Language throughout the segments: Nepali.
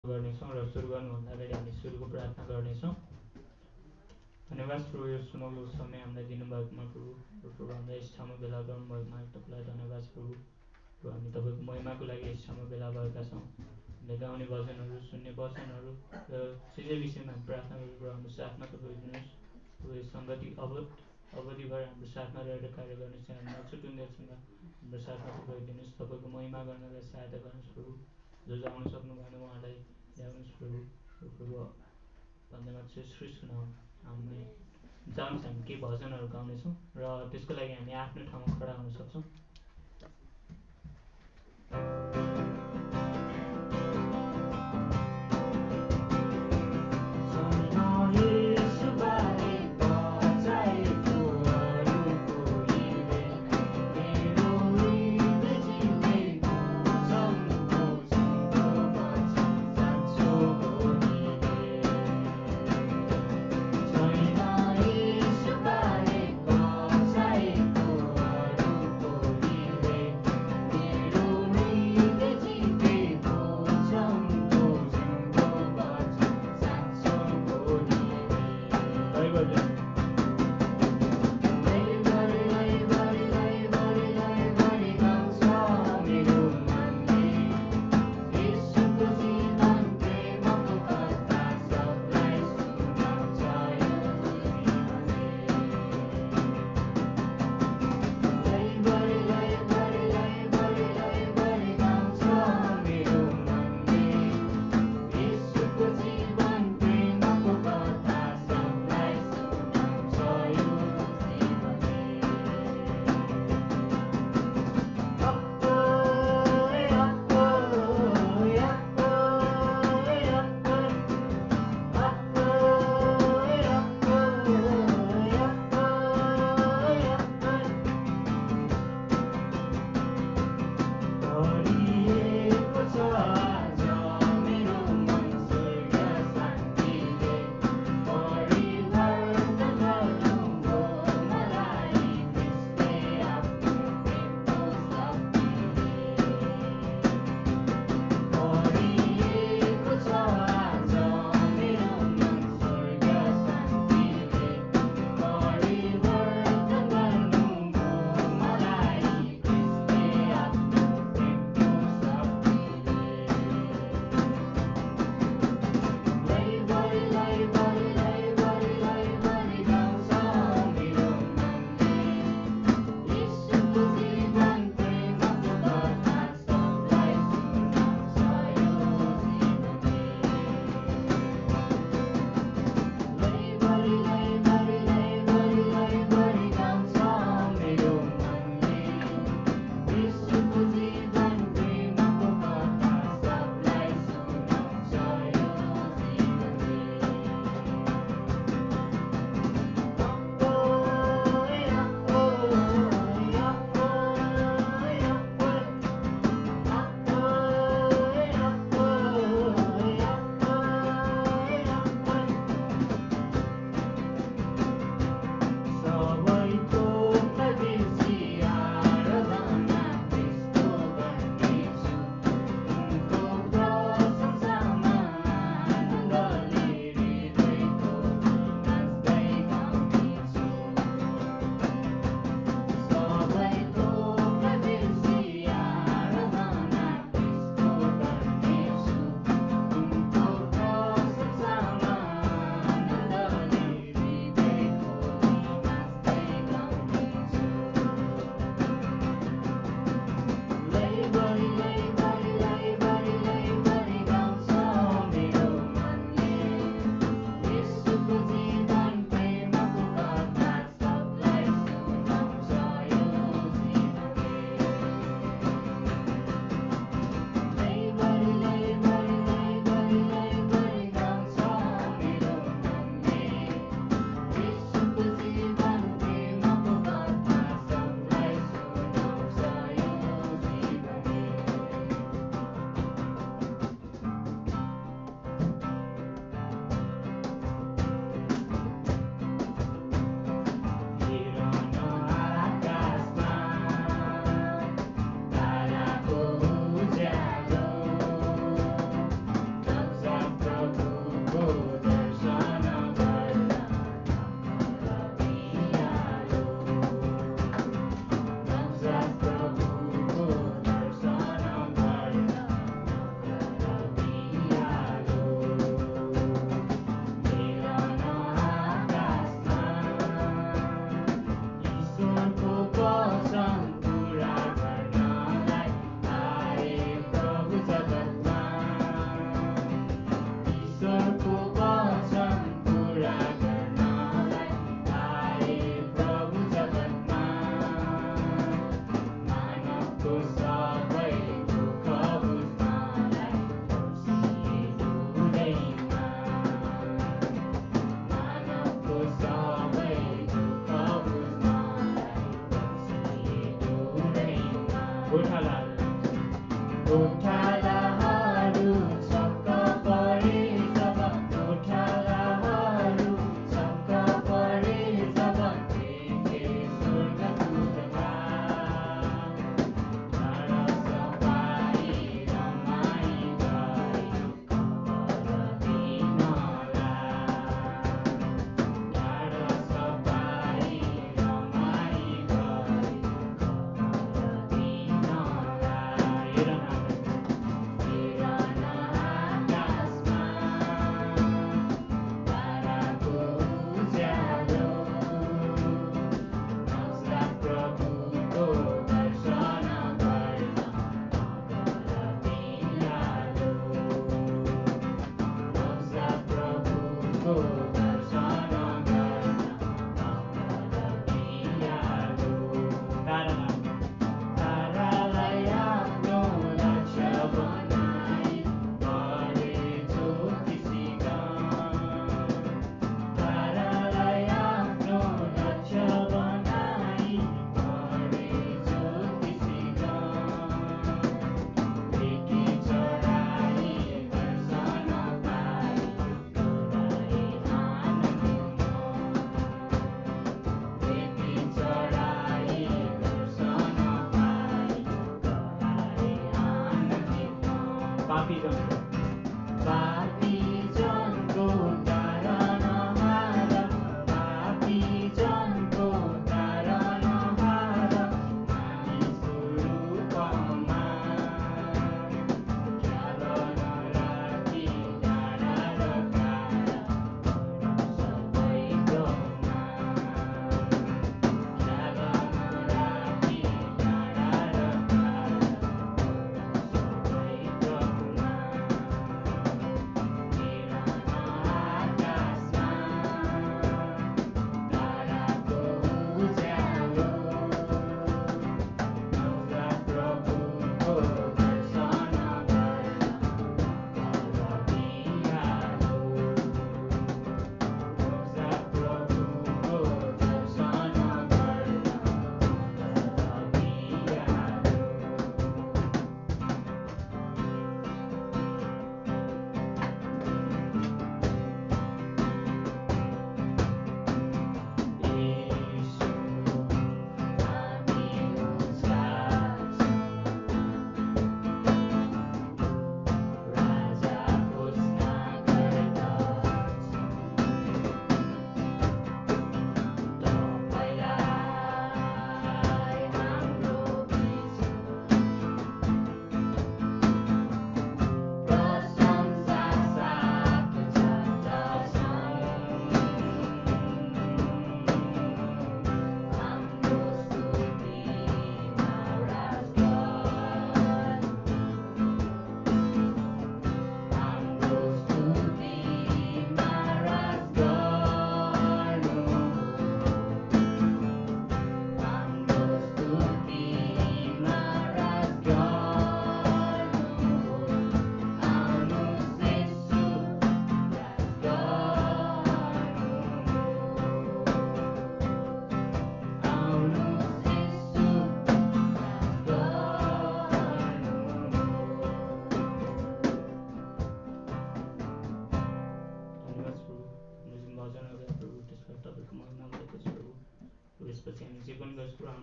गर्नेछौँ र सुरु गर्नुभन्दा अगाडि हामी सुरुको प्रार्थना गर्नेछौँ। धन्यवाद प्रभु, यो सुनौलो समय हामीलाई दिनुभएकोमा प्रभु हामीलाई यस ठाउँमा भेला गर्नुभएकोमा तपाईँलाई धन्यवाद प्रभु। हामी तपाईँको महिमाको लागि यस ठाउँमा भेला भएका छौँ। हामीले गाउने भजनहरू, सुन्ने वचनहरू र जे जे विषयमा हामी प्रार्थना गरेर हाम्रो साथमा तपाईँ दिनुहोस्। यो सङ्गति अवधिभर हाम्रो साथमा रहेर कार्य गर्ने चाहिँ हामी नछुटुन्जेलसम्म हाम्रो साथमा तपाईँ दिनुहोस्। तपाईँको महिमा गर्नलाई सहायता गर्नुहोस् प्रभु। जो जानु सक्नु भएन उहाँलाई ल्याउनुहोस् प्रभु। प्रभु धन्यवाद छ श्रेष्ठ नाम। हामी जानुहोस्, हामी केही भजनहरू गाउनेछौँ र त्यसको लागि हामी आफ्नो ठाउँमा खडा हुन सक्छौँ।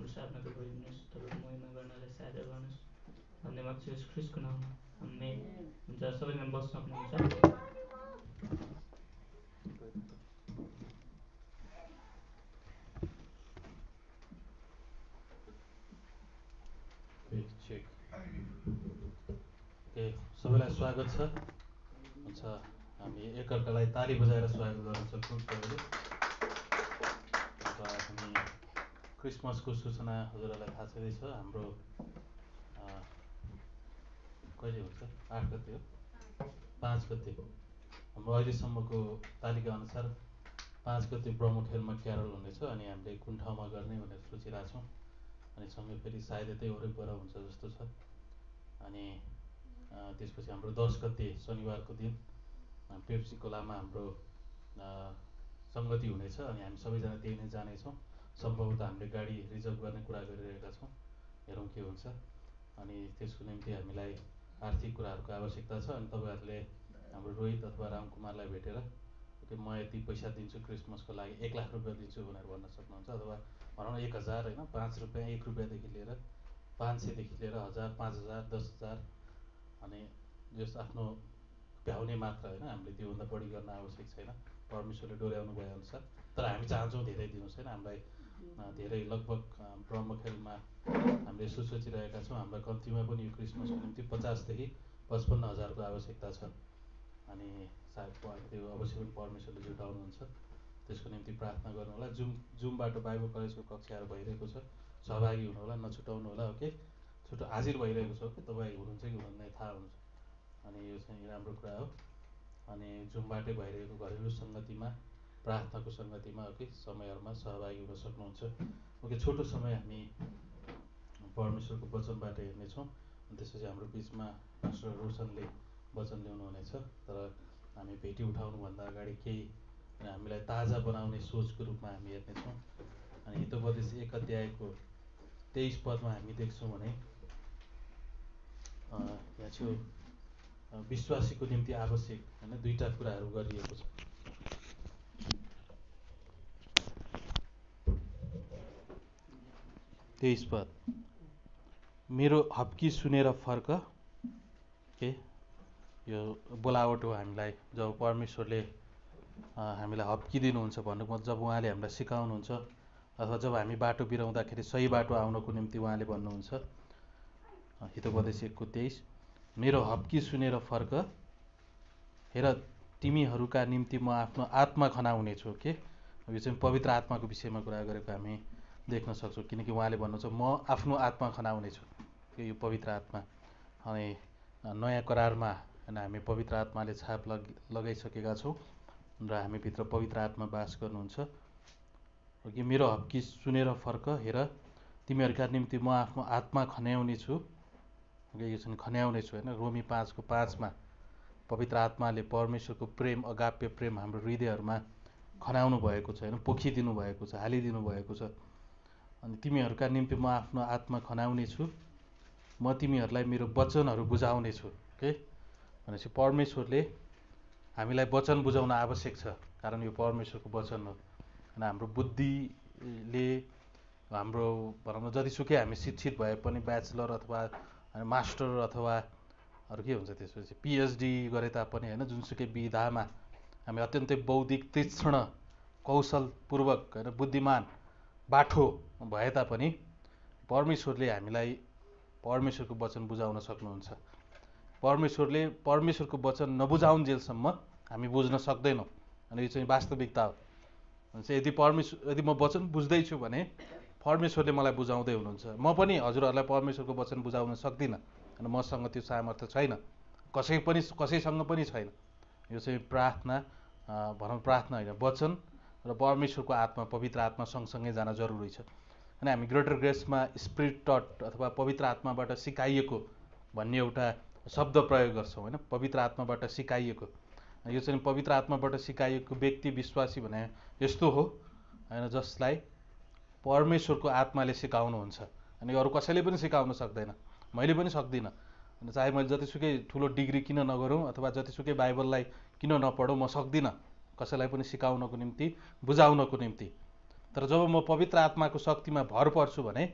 हाम्रो साधनाको गरिदिनुहोस्, तपाईँको महिमा गर्नलाई सहायता गर्नुहोस्। धन्यवाद छ यस ख्रिस्टको नाममा, आमेन। हुन्छ, सबैजना बस्न सक्नुहुन्छ। सबैलाई स्वागत छ। हुन्छ, हामी एकअर्कालाई ताली बजाएर स्वागत गर्न सक्छौँ सबैले। हामी क्रिसमसको सूचना हजुरहरूलाई थाहा छँदैछ। हाम्रो कहिले हुन्छ? 8 गते हो, 5 गते। हाम्रो अहिलेसम्मको तालिका अनुसार 5 गते ब्रह्मखेलमा क्यारल हुनेछ अनि हामीले कुन ठाउँमा गर्ने भनेर सोचिरहेको छौँ। अनि सँगै फेरि सायद यतै वरपर हुन्छ जस्तो छ। अनि त्यसपछि हाम्रो 10 गते शनिबारको दिन पेप्सी खोलामा हाम्रो सङ्गति हुनेछ अनि हामी सबैजना त्यही नै जानेछौँ। सम्भवतः हामीले गाडी रिजर्भ गर्ने कुरा गरिरहेका छौँ, हेरौँ के हुन्छ। अनि त्यसको निम्ति हामीलाई आर्थिक कुराहरूको आवश्यकता छ। अनि तपाईँहरूले हाम्रो रोहित अथवा रामकुमारलाई भेटेर कि म यति पैसा दिन्छु क्रिसमसको लागि, 1 लाख रुपियाँ दिन्छु भनेर भन्न सक्नुहुन्छ। अथवा भनौँ न 1000 होइन, 5 रुपियाँ, 1 रुपियाँदेखि लिएर 500देखि लिएर 1000, 5000, 10000 अनि जस आफ्नो भ्याउने मात्रा होइन। हामीले त्योभन्दा बढी गर्न आवश्यक छैन, परमेश्वरले डोर्याउनु भए अनुसार। तर हामी चाहन्छौँ धेरै दिनुहोस् होइन। हामीलाई धेरै लगभग ब्रह्मखेलमा हामीले यसो सोचिरहेका छौँ, हामीलाई कम्तीमा पनि यो क्रिसमसको निम्ति 50,000 देखि 55,000 को आवश्यकता छ। अनि सायद त्यो अवश्य पनि परमेश्वरले जुटाउनुहुन्छ। त्यसको निम्ति प्रार्थना गर्नु होला। जुमबाट बाइबल कलेजको कक्षाहरू भइरहेको छ, सहभागी हुनु होला, नछुटाउनु होला। ओके, छुट्टो हाजिर भइरहेको छ कि तपाईँ हुनुहुन्छ कि हुनुहुन्न थाहा हुन्छ। अनि यो चाहिँ राम्रो कुरा हो। अनि जुमबाटै भइरहेको घरेलु सङ्गतिमा, प्रार्थनाको सङ्गतिमा ओके समयहरूमा सहभागी हुन सक्नुहुन्छ। ओके, छोटो समय हामी परमेश्वरको वचनबाट हेर्नेछौँ। अनि त्यसपछि हाम्रो बिचमा पास्टर रोशनले वचन ल्याउनु हुनेछ। तर हामी भेटी उठाउनुभन्दा अगाडि केही हामीलाई ताजा बनाउने सोचको रूपमा हामी हेर्नेछौँ। अनि हितोपदेश 1 अध्यायको 23 पदमा हामी देख्छौँ भने यहाँ छु विश्वासीको निम्ति आवश्यक होइन 2टा कुराहरू गरिएको छ। 23 पद, मेरो हप्की सुनेर फर्क। के यो बोलावट हो हामीलाई जब परमेश्वरले हामीलाई हप्की दिनुहुन्छ भन्नुको मतलब जब उहाँले हामीलाई सिकाउनुहुन्छ अथवा जब हामी बाटो बिराउँदाखेरि सही बाटो आउनको निम्ति उहाँले भन्नुहुन्छ। हितोपदेश 1:23, मेरो हप्की सुनेर फर्क, हेर तिमीहरूका निम्ति म आफ्नो आत्मा खनाउनेछु। के यो चाहिँ पवित्र आत्माको विषयमा कुरा गरेको हामी देख्न सक्छौँ। किनकि उहाँले भन्नुहुन्छ म आफ्नो आत्मा खनाउनेछु, यो पवित्र आत्मा। अनि नयाँ करारमा होइन हामी पवित्र आत्माले छाप लगाइसकेका छौँ र हामीभित्र पवित्र आत्मा बास गर्नुहुन्छ। कि मेरो हप्की सुनेर फर्क, हेर तिमीहरूका निम्ति म आफ्नो आत्मा खन्याउने छु। यो चाहिँ खन्याउने छु होइन। रोमी 5:5 पवित्र आत्माले परमेश्वरको प्रेम, अगाप्य प्रेम हाम्रो हृदयहरूमा खनाउनु भएको छ होइन, पोखिदिनु भएको छ, हालिदिनु भएको छ। अनि तिमीहरूका निम्ति म आफ्नो आत्मा खनाउने छु, म तिमीहरूलाई मेरो वचनहरू बुझाउने छु। के भनेपछि परमेश्वरले हामीलाई वचन बुझाउन आवश्यक छ, कारण यो परमेश्वरको वचन हो। अनि हाम्रो बुद्धिले हाम्रो भनौँ न जतिसुकै हामी शिक्षित भए पनि ब्याचलर अथवा मास्टर अथवा अरू के हुन्छ त्यसपछि पिएचडी गरे तापनि होइन, जुनसुकै विधामा हामी अत्यन्तै बौद्धिक, तीक्ष्ण, कौशलपूर्वक होइन बुद्धिमान बाठो भए तापनि परमेश्वरले हामीलाई परमेश्वरको वचन बुझाउन सक्नुहुन्छ। परमेश्वरले परमेश्वरको वचन नबुझाउन्जेलसम्म हामी बुझ्न सक्दैनौँ। अनि यो चाहिँ वास्तविकता हो। यदि म वचन बुझ्दैछु भने परमेश्वरले मलाई बुझाउँदै हुनुहुन्छ। म पनि हजुरहरूलाई परमेश्वरको वचन बुझाउन सक्दिनँ, अनि मसँग त्यो सामर्थ्य छैन, कसैसँग पनि छैन। यो चाहिँ प्रार्थना भनौँ प्रार्थना होइन, वचन र परमेश्वरको आत्मा, पवित्र आत्मा सँगसँगै जान जरुरी छ। अनि हामी ग्रेटर ग्रेसमा स्पिरिट टट अथवा पवित्र आत्माबाट सिकाइएको भन्ने एउटा शब्द प्रयोग गर्छौँ होइन, पवित्र आत्माबाट सिकाइएको। यो चाहिँ पवित्र आत्माबाट सिकाइएको व्यक्ति विश्वासी भने यस्तो हो होइन, जसलाई परमेश्वरको आत्माले सिकाउनुहुन्छ। अनि अरू कसैले पनि सिकाउन सक्दैन, मैले पनि सक्दिनँ। अनि चाहे मैले जतिसुकै ठुलो डिग्री किन नगरौँ अथवा जतिसुकै बाइबललाई किन नपढौँ, म सक्दिनँ कसैलाई पनि सिकाउनको निम्ति, बुझाउनको निम्ति। तर जब म पवित्र आत्माको शक्तिमा भर पर्छु भने,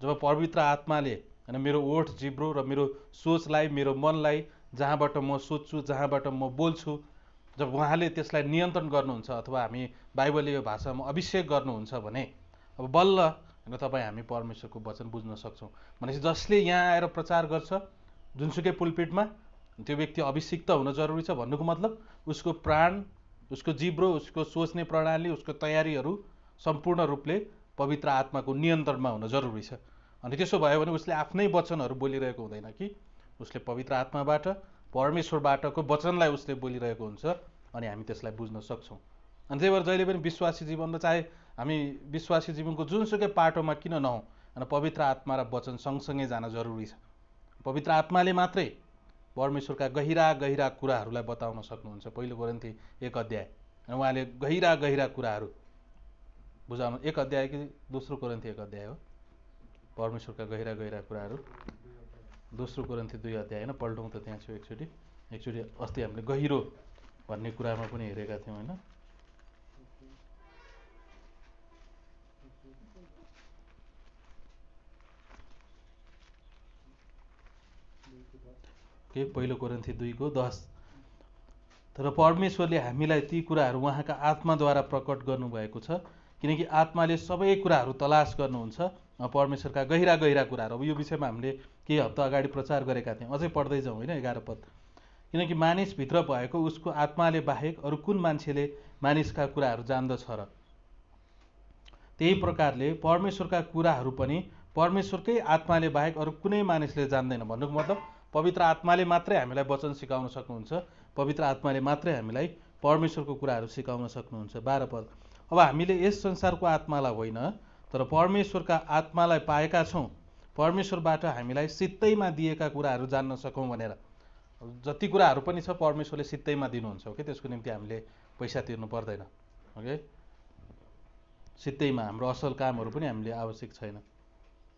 जब पवित्र आत्माले होइन मेरो ओठ जिब्रो र मेरो सोचलाई, मेरो मनलाई जहाँबाट म सोच्छु, जहाँबाट म बोल्छु, जब उहाँले त्यसलाई नियन्त्रण गर्नुहुन्छ अथवा हामी बाइबलीय भाषामा अभिषेक गर्नुहुन्छ भने अब बल्ल होइन तपाईँ हामी परमेश्वरको वचन बुझ्न सक्छौँ। भनेपछि जसले यहाँ आएर प्रचार गर्छ जुनसुकै पुलपिटमा, त्यो व्यक्ति अभिषिक्त हुन जरुरी छ। भन्नुको मतलब उसको प्राण, उसको जिब्रो, उसको सोच्ने प्रणाली, उसको तयारीहरू सम्पूर्ण रूपले पवित्र आत्माको नियन्त्रणमा हुन जरुरी छ। अनि त्यसो भयो भने उसले आफ्नै वचनहरू बोलिरहेको हुँदैन कि उसले पवित्र आत्माबाट, परमेश्वरबाटको वचनलाई उसले बोलिरहेको हुन्छ अनि हामी त्यसलाई बुझ्न सक्छौँ। अनि त्यही भएर जहिले पनि विश्वासी जीवनमा, चाहे हामी विश्वासी जीवनको जुनसुकै पाटोमा किन नहौँ, अनि पवित्र आत्मा र वचन सँगसँगै जान जरुरी छ। पवित्र आत्माले मात्रै परमेश्वरका गहिरा गहिरा कुराहरूलाई बताउन सक्नुहुन्छ। 1 कोरिन्थी 1 अध्याय उहाँले गहिरा गहिरा कुराहरू बुझाउनु। 1 अध्याय कि 2 कोरिन्थी 1 अध्याय हो परमेश्वरका गहिरा गहिरा कुराहरू? 2 कोरिन्थी 2 अध्याय होइन, पल्टौँ त त्यहाँ छु एकचोटि। अस्ति हामीले गहिरो भन्ने कुरामा पनि हेरेका थियौँ होइन। के 1 कोरिन्थी 2 को 10। तर परमेश्वरले हामीलाई ती कुराहरू उहाँका आत्माद्वारा प्रकट गर्नुभएको छ, किनकि आत्माले सबै कुराहरू तलास गर्नुहुन्छ, परमेश्वरका गहिरा गहिरा कुराहरू। अब यो विषयमा हामीले केही हप्ता अगाडि प्रचार गरेका थियौँ, अझै पढ्दै जाउँ होइन। 11 पद, किनकि मानिसभित्र भएको उसको आत्माले बाहेक अरू कुन मान्छेले मानिसका कुराहरू जान्दछ र? त्यही प्रकारले परमेश्वरका कुराहरू पनि परमेश्वरकै आत्माले बाहेक अरू कुनै मानिसले जान्दैन। भन्नुको मतलब पवित्र आत्माले मात्रै हामीलाई वचन सिकाउन सक्नुहुन्छ, पवित्र आत्माले मात्रै हामीलाई परमेश्वरको कुराहरू सिकाउन सक्नुहुन्छ। 12 पद, अब हामीले यस संसारको आत्मालाई होइन तर परमेश्वरका आत्मालाई पाएका छौँ, परमेश्वरबाट हामीलाई सित्तैमा दिएका कुराहरू जान्न सकौँ भनेर। जति कुराहरू पनि छ परमेश्वरले सित्तैमा दिनुहुन्छ, ओके। त्यसको निम्ति हामीले पैसा तिर्नु पर्दैन, ओके। सित्तैमा हाम्रो असल कामहरू पनि हामीले आवश्यक छैन।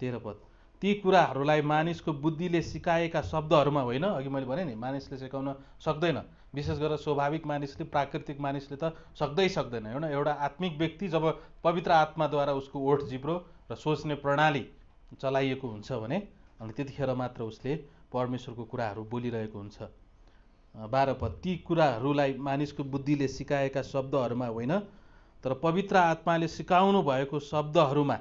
13 पद, ती कुराहरूलाई मानिसको बुद्धिले सिकाएका शब्दहरूमा होइन। अघि मैले भने नि मानिसले सिकाउन सक्दैन, विशेष गरेर स्वाभाविक मानिसले, प्राकृतिक मानिसले त सक्दैन होइन। एउटा आत्मिक व्यक्ति जब पवित्र आत्माद्वारा उसको ओठ जिब्रो र सोच्ने प्रणाली चलाइएको हुन्छ भने अनि त्यतिखेर मात्र उसले परमेश्वरको कुराहरू बोलिरहेको हुन्छ। 12 पद, ती कुराहरूलाई मानिसको बुद्धिले सिकाएका शब्दहरूमा होइन तर पवित्र आत्माले सिकाउनु भएको शब्दहरूमा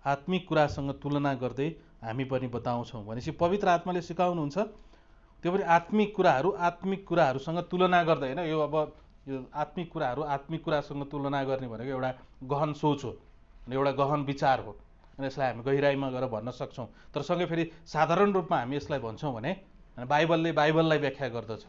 आत्मिक कुरासँग तुलना गर्दै हामी पनि बताउँछौँ। भनेपछि पवित्र आत्माले सिकाउनुहुन्छ, त्यो पनि आत्मिक कुराहरूसँग तुलना गर्दै होइन। यो अब यो आत्मिक कुरासँग तुलना गर्ने भनेको एउटा गहन सोच हो, एउटा गहन विचार हो, अनि यसलाई हामी गहिराइमा गएर भन्न सक्छौँ। तर सँगै फेरि साधारण रूपमा हामी यसलाई भन्छौँ भने बाइबलले बाइबललाई व्याख्या गर्दछ,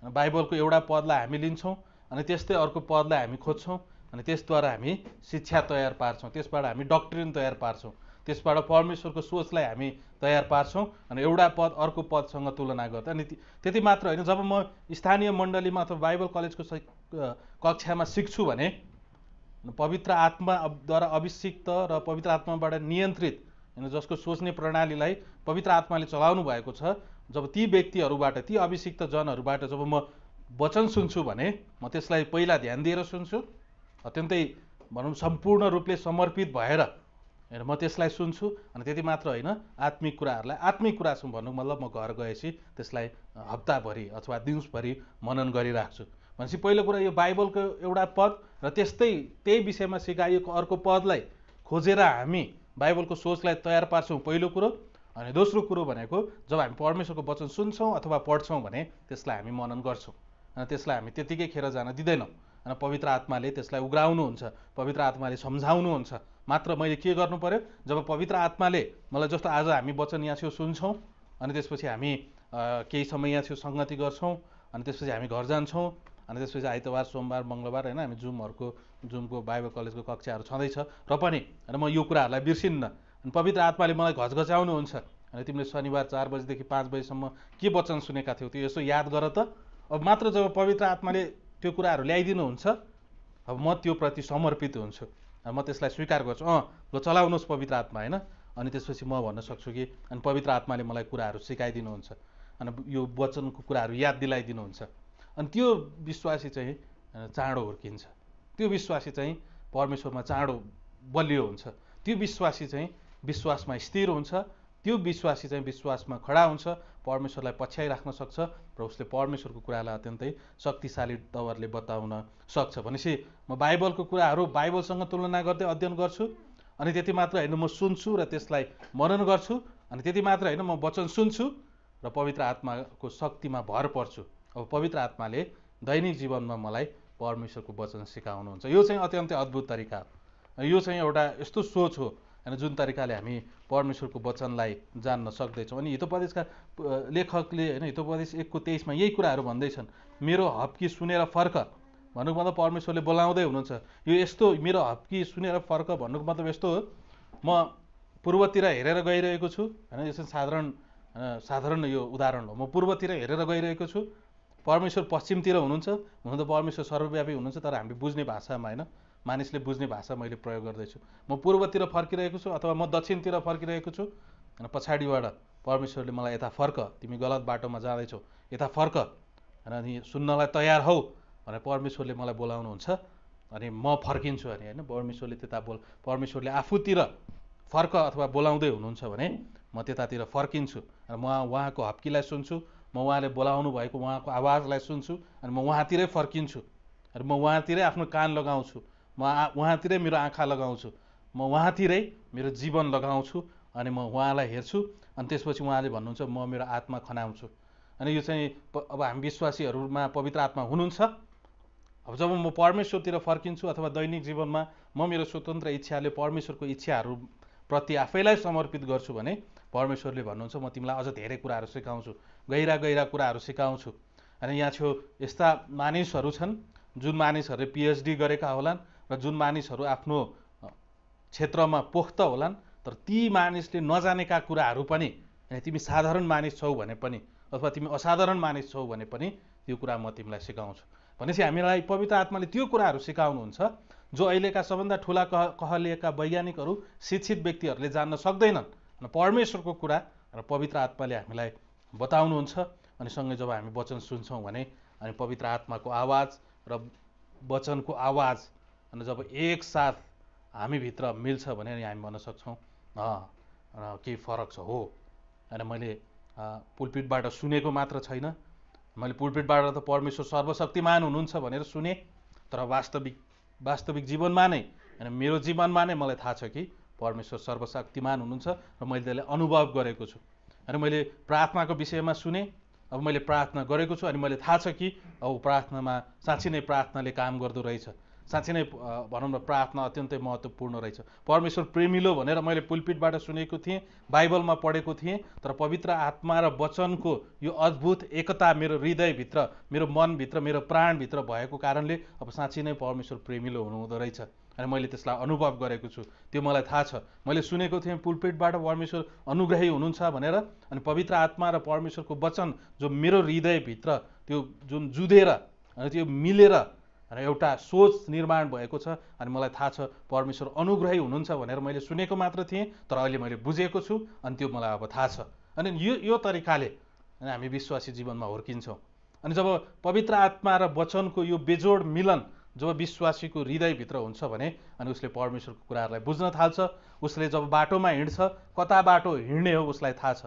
बाइबलको एउटा पदलाई हामी लिन्छौँ अनि त्यस्तै अर्को पदलाई हामी खोज्छौँ अनि त्यसद्वारा हामी शिक्षा तयार पार्छौँ, त्यसबाट हामी डक्ट्रिन तयार पार्छौँ, त्यसबाट परमेश्वरको सोचलाई हामी तयार पार्छौँ अनि एउटा पद अर्को पदसँग तुलना गर्दा। अनि त्यति मात्र होइन, जब म स्थानीय मण्डलीमा अथवा बाइबल कलेजको कक्षामा सिक्छु भने पवित्र आत्माद्वारा अभिषिक्त र पवित्र आत्माबाट नियन्त्रित होइन, जसको सोच्ने प्रणालीलाई पवित्र आत्माले चलाउनु भएको छ, जब ती व्यक्तिहरूबाट, ती अभिषिक्त जनहरूबाट जब म वचन सुन्छु भने म त्यसलाई पहिला ध्यान दिएर सुन्छु, अत्यन्तै भनौँ सम्पूर्ण रूपले समर्पित भएर म त्यसलाई सुन्छु। अनि त्यति मात्र होइन, आत्मिक कुरासँग भन्नुको मतलब म घर गएपछि त्यसलाई हप्ताभरि अथवा दिवसभरि मनन गरिराख्छु। भनेपछि पहिलो कुरा यो बाइबलको एउटा पद र त्यही विषयमा सिकाइएको अर्को पदलाई खोजेर हामी बाइबलको सोचलाई तयार पार्छौँ, पहिलो कुरो। अनि दोस्रो कुरो भनेको जब हामी परमेश्वरको वचन सुन्छौँ अथवा पढ्छौँ भने त्यसलाई हामी मनन गर्छौँ अनि त्यसलाई हामी त्यतिकै खेर जान दिँदैनौँ। अनि पवित्र आत्माले त्यसलाई उग्राउनुहुन्छ, पवित्र आत्माले सम्झाउनुहुन्छ। मात्र मैले के गर्नु पर्यो, जब पवित्र आत्माले मलाई, जस्तो आज हामी वचन यहाँ छेउ सुन्छौँ अनि त्यसपछि हामी केही समय यहाँ छेउ सङ्गति गर्छौँ अनि त्यसपछि हामी घर जान्छौँ अनि त्यसपछि आइतबार, सोमबार, मङ्गलबार होइन हामी जुमको बाइबल कलेजको कक्षाहरू छँदैछ र पनि म यो कुराहरूलाई बिर्सिन्न। अनि पवित्र आत्माले मलाई घचघच्याउनुहुन्छ अनि तिमीले शनिबार 4 बजीदेखि 5 बजीसम्म के वचन सुनेका थियौ त्यो यसो याद गर त। अब मात्र जब पवित्र आत्माले त्यो कुराहरू ल्याइदिनुहुन्छ अब म त्यो प्रति समर्पित हुन्छु, म त्यसलाई स्वीकार गर्छु, ल चलाउनुहोस् पवित्र आत्मा होइन। अनि त्यसपछि म भन्न सक्छु कि अनि पवित्र आत्माले मलाई कुराहरू सिकाइदिनुहुन्छ अनि यो वचनको कुराहरू याद दिलाइदिनुहुन्छ। अनि त्यो विश्वासी चाहिँ चाँडो हुर्किन्छ, त्यो विश्वासी चाहिँ परमेश्वरमा चाँडो बलियो हुन्छ, त्यो विश्वासी चाहिँ विश्वासमा स्थिर हुन्छ, त्यो विश्वासी चाहिँ विश्वासमा खडा हुन्छ, परमेश्वरलाई पछ्याइराख्न सक्छ र उसले परमेश्वरको कुरालाई अत्यन्तै शक्तिशाली तवरले बताउन सक्छ। भनेपछि म बाइबलको कुराहरू बाइबलसँग तुलना गर्दै अध्ययन गर्छु, अनि त्यति मात्र होइन म सुन्छु र त्यसलाई मनन गर्छु, अनि त्यति मात्र होइन म वचन सुन्छु र पवित्र आत्माको शक्तिमा भर पर्छु। अब पवित्र आत्माले दैनिक जीवनमा मलाई परमेश्वरको वचन सिकाउनुहुन्छ। यो चाहिँ अत्यन्तै अद्भुत तरिका हो। यो चाहिँ एउटा यस्तो सोच हो होइन जुन तरिकाले हामी परमेश्वरको वचनलाई जान्न सक्दैछौँ। अनि हितोपदेशका लेखकले होइन हितोपदेश 1:23 यही कुराहरू भन्दैछन्, मेरो हप्की सुनेर फर्क भन्नुको मतलब परमेश्वरले बोलाउँदै हुनुहुन्छ। यो यस्तो मेरो हप्की सुनेर फर्क भन्नुको मतलब यस्तो हो, म पूर्वतिर हेरेर गइरहेको छु होइन, यसो साधारण यो उदाहरण हो। म पूर्वतिर हेरेर गइरहेको छु, परमेश्वर पश्चिमतिर हुनुहुन्छ। हुन त परमेश्वर सर्वव्यापी हुनुहुन्छ, तर हामीले बुझ्ने भाषामा होइन, मानिसले बुझ्ने भाषा मैले प्रयोग गर्दैछु। म पूर्वतिर फर्किरहेको छु अथवा म दक्षिणतिर फर्किरहेको छु होइन, पछाडिबाट परमेश्वरले मलाई यता फर्क, तिमी गलत बाटोमा जाँदैछौ, यता फर्क होइन, अनि सुन्नलाई तयार हौ भनेर परमेश्वरले मलाई बोलाउनुहुन्छ। अनि म फर्किन्छु अनि होइन, परमेश्वरले आफूतिर फर्क अथवा बोलाउँदै हुनुहुन्छ भने म त्यतातिर फर्किन्छु र म उहाँको हप्कीलाई सुन्छु, म उहाँले बोलाउनु भएको उहाँको आवाजलाई सुन्छु, अनि म उहाँतिरै फर्किन्छु र म उहाँतिरै आफ्नो कान लगाउँछु, म उहाँतिरै मेरो आँखा लगाउँछु, म उहाँतिरै मेरो जीवन लगाउँछु, अनि म उहाँलाई हेर्छु। अनि त्यसपछि उहाँले भन्नुहुन्छ म मेरो आत्मा खनाउँछु। अनि यो चाहिँ अब हामी विश्वासीहरूमा पवित्र आत्मा हुनुहुन्छ। अब जब म परमेश्वरतिर फर्किन्छु अथवा दैनिक जीवनमा म मेरो स्वतन्त्र इच्छाले परमेश्वरको इच्छाहरू प्रति आफैलाई समर्पित गर्छु भने परमेश्वरले भन्नुहुन्छ म तिमीलाई अझ धेरै कुराहरू सिकाउँछु, गहिरा गहिरा कुराहरू सिकाउँछु। अनि यहाँ छेउ यस्ता मानिसहरू छन् जुन मानिसहरूले पिएचडी गरेका होलान् र जुन मानिसहरू आफ्नो क्षेत्रमा पोख्त होलान्, तर ती मानिसले नजानेका कुराहरू पनि तिमी साधारण मानिस छौ भने पनि अथवा तिमी असाधारण मानिस छौ भने पनि त्यो कुरा म तिमीलाई सिकाउँछु। भनेपछि हामीलाई पवित्र आत्माले त्यो कुराहरू सिकाउनुहुन्छ जो अहिलेका सबभन्दा ठुला कहलिएका वैज्ञानिकहरू, शिक्षित व्यक्तिहरूले जान्न सक्दैनन्। परमेश्वरको कुरा र पवित्र आत्माले हामीलाई बताउनुहुन्छ। अनि सँगै जब हामी वचन सुन्छौँ भने अनि पवित्र आत्माको आवाज र वचनको आवाज अनि जब एकसाथ हामीभित्र मिल्छ भने अनि हामी भन्न सक्छौँ केही फरक छ हो। अनि मैले पुलपिटबाट सुनेको मात्र छैन, मैले पुलपिटबाट त परमेश्वर सर्वशक्तिमान हुनुहुन्छ भनेर सुने, तर वास्तविक जीवनमा नै अनि मेरो जीवनमा नै मलाई थाहा छ कि परमेश्वर सर्वशक्तिमान हुनुहुन्छ र मैले त्यसलाई अनुभव गरेको छु। अनि मैले प्रार्थनाको विषयमा सुने, अब मैले प्रार्थना गरेको छु, अनि मैले थाहा छ कि अब प्रार्थनामा साँच्चै नै प्रार्थनाले काम गर्दो रहेछ, साँच्चै नै भनौँ न प्रार्थना अत्यन्तै महत्त्वपूर्ण रहेछ। परमेश्वर प्रेमिलो भनेर मैले पुलपिटबाट सुनेको थिएँ, बाइबलमा पढेको थिएँ, तर पवित्र आत्मा र वचनको यो अद्भुत एकता मेरो हृदयभित्र, मेरो मनभित्र, मेरो प्राणभित्र भएको कारणले अब साँच्चै नै परमेश्वर प्रेमिलो हुनुहुँदो रहेछ। अनि मैले त्यसलाई अनुभव गरेको छु, त्यो मलाई थाहा छ। मैले सुनेको थिएँ पुलपिटबाट परमेश्वर अनुग्रही हुनुहुन्छ भनेर, अनि पवित्र आत्मा र परमेश्वरको वचन जो मेरो हृदयभित्र त्यो जुन जुधेर अनि त्यो मिलेर र एउटा सोच निर्माण भएको छ, अनि मलाई थाहा छ परमेश्वर अनुग्रही हुनुहुन्छ भनेर मैले सुनेको मात्र थिएँ, तर अहिले मैले बुझेको छु, अनि त्यो मलाई अब थाहा छ। अनि यो तरिकाले हामी विश्वासी जीवनमा हुर्किन्छौँ। अनि जब पवित्र आत्मा र वचनको यो बेजोड मिलन जब विश्वासीको हृदयभित्र हुन्छ भने अनि उसले परमेश्वरको कुराहरूलाई बुझ्न थाल्छ। उसले जब बाटोमा हिँड्छ, कता बाटो हिँड्ने हो उसलाई थाहा छ।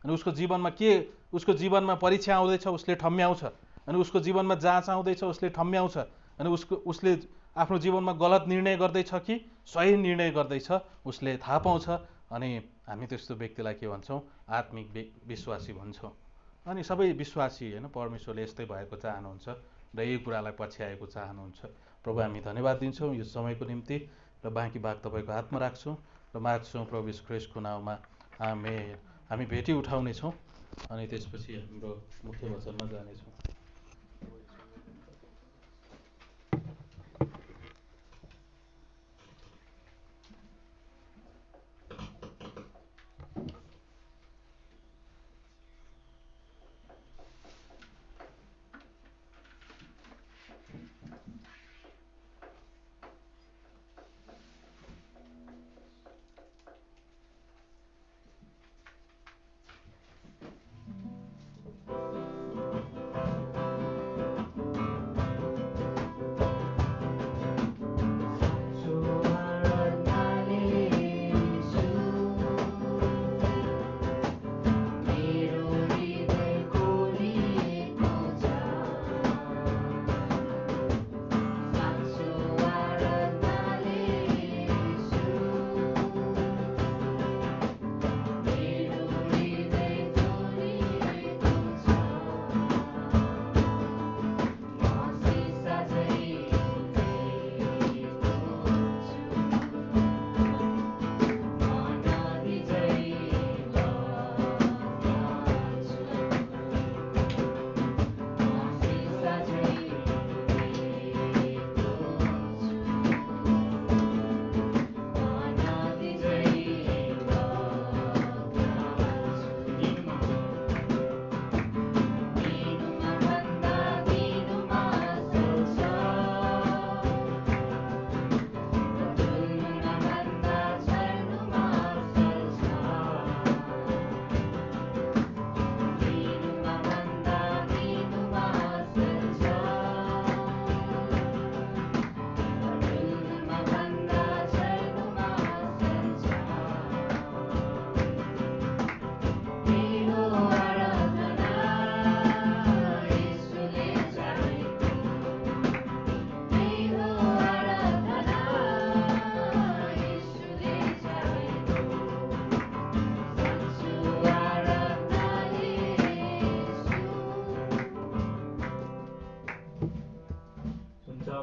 अनि उसको जीवनमा परीक्षा आउँदैछ उसले ठम्म्याउँछ, अनि उसको जीवनमा जाँच आउँदैछ उसले ठम्म्याउँछ, अनि उसले आफ्नो जीवनमा गलत निर्णय गर्दैछ कि सही निर्णय गर्दैछ उसले थाहा पाउँछ। अनि हामी त्यस्तो व्यक्तिलाई के भन्छौँ? आत्मिक विश्वासी भन्छौँ। अनि सबै विश्वासी होइन परमेश्वरले यस्तै भएको चाहनुहुन्छ र यही कुरालाई पछ्याएको चाहनुहुन्छ। प्रभु हामी धन्यवाद दिन्छौँ यो समयको निम्ति र बाँकी भाग तपाईँको हातमा राख्छौँ र माग्छौँ प्रभु यीशु ख्रीष्टको नाममा आमेन। हामी भेटी उठाउनेछौँ अनि त्यसपछि हाम्रो मुख्य वचनमा जानेछौँ।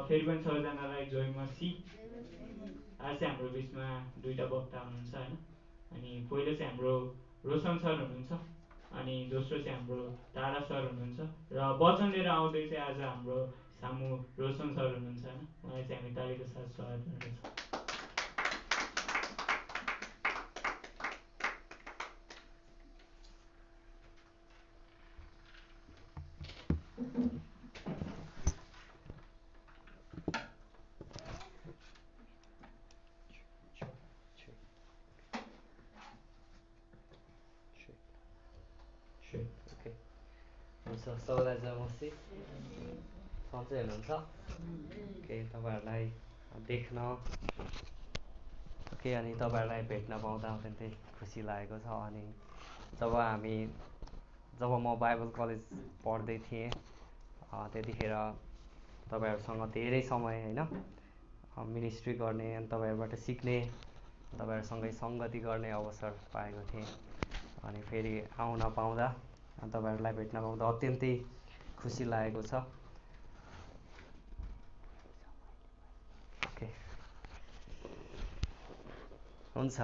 फेरि पनि सबैजनालाई जोय मसी। आज चाहिँ हाम्रो बिचमा दुईवटा वक्ता हुनुहुन्छ होइन। अनि पहिलो चाहिँ हाम्रो रोशन सर हुनुहुन्छ, अनि दोस्रो चाहिँ हाम्रो तारा सर हुनुहुन्छ। र वचन लिएर आउँदै चाहिँ आज हाम्रो सामु रोशन सर हुनुहुन्छ होइन। उहाँलाई चाहिँ हामी तालीको साथ स्वागत गर्दछौँ। सबैलाई जय मसी। सन्चै हुनुहुन्छ? ओके, तपाईँहरूलाई देख्न ओके अनि तपाईँहरूलाई भेट्न पाउँदा अत्यन्तै खुसी लागेको छ। अनि जब म बाइबल कलेज पढ्दै थिएँ त्यतिखेर तपाईँहरूसँग धेरै समय होइन मिनिस्ट्री गर्ने अनि तपाईँहरूबाट सिक्ने, तपाईँहरूसँगै सङ्गति गर्ने अवसर पाएको थिएँ। अनि फेरि आउन पाउँदा तपाईँहरूलाई भेट्न पाउँदा अत्यन्तै खुसी लागेको छ। ओके, हुन्छ।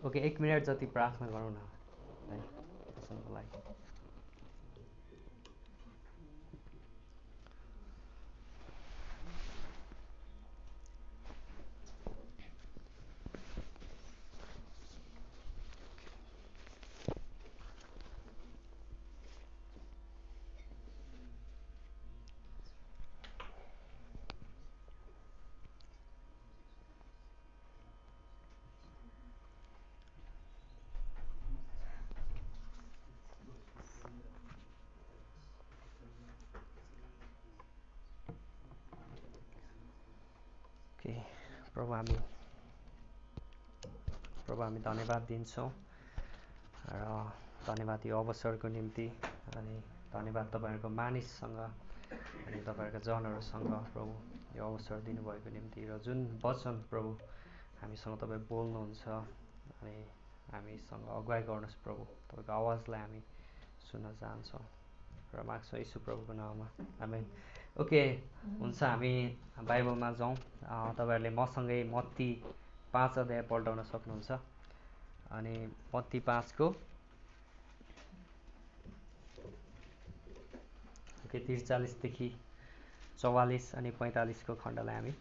ओके, 1 मिनट जति प्रार्थना गरौँ न है दर्शनको लागि। प्रभु हामी धन्यवाद दिन्छौँ र धन्यवाद यो अवसरको निम्ति। अनि धन्यवाद तपाईँहरूको मानिससँग अनि तपाईँहरूका जनहरूसँग प्रभु यो अवसर दिनुभएको निम्ति। र जुन वचन प्रभु हामीसँग तपाईँ बोल्नुहुन्छ अनि हामीसँग अगुवाई गर्नुहोस् प्रभु। तपाईँको आवाजलाई हामी सुन्न चाहन्छौँ र माग्छौँ यीशु प्रभुको नाममा, आमेन। ओके, हुन्छ, हामी बाइबलमा जाउँ। तपाईँहरूले मसँगै मत्ती 5 अध्याय पल्टाउन सक्नुहुन्छ। अनि मत्ती 5 को 43 देखि 44 अनि 45 को खण्डलाई हामी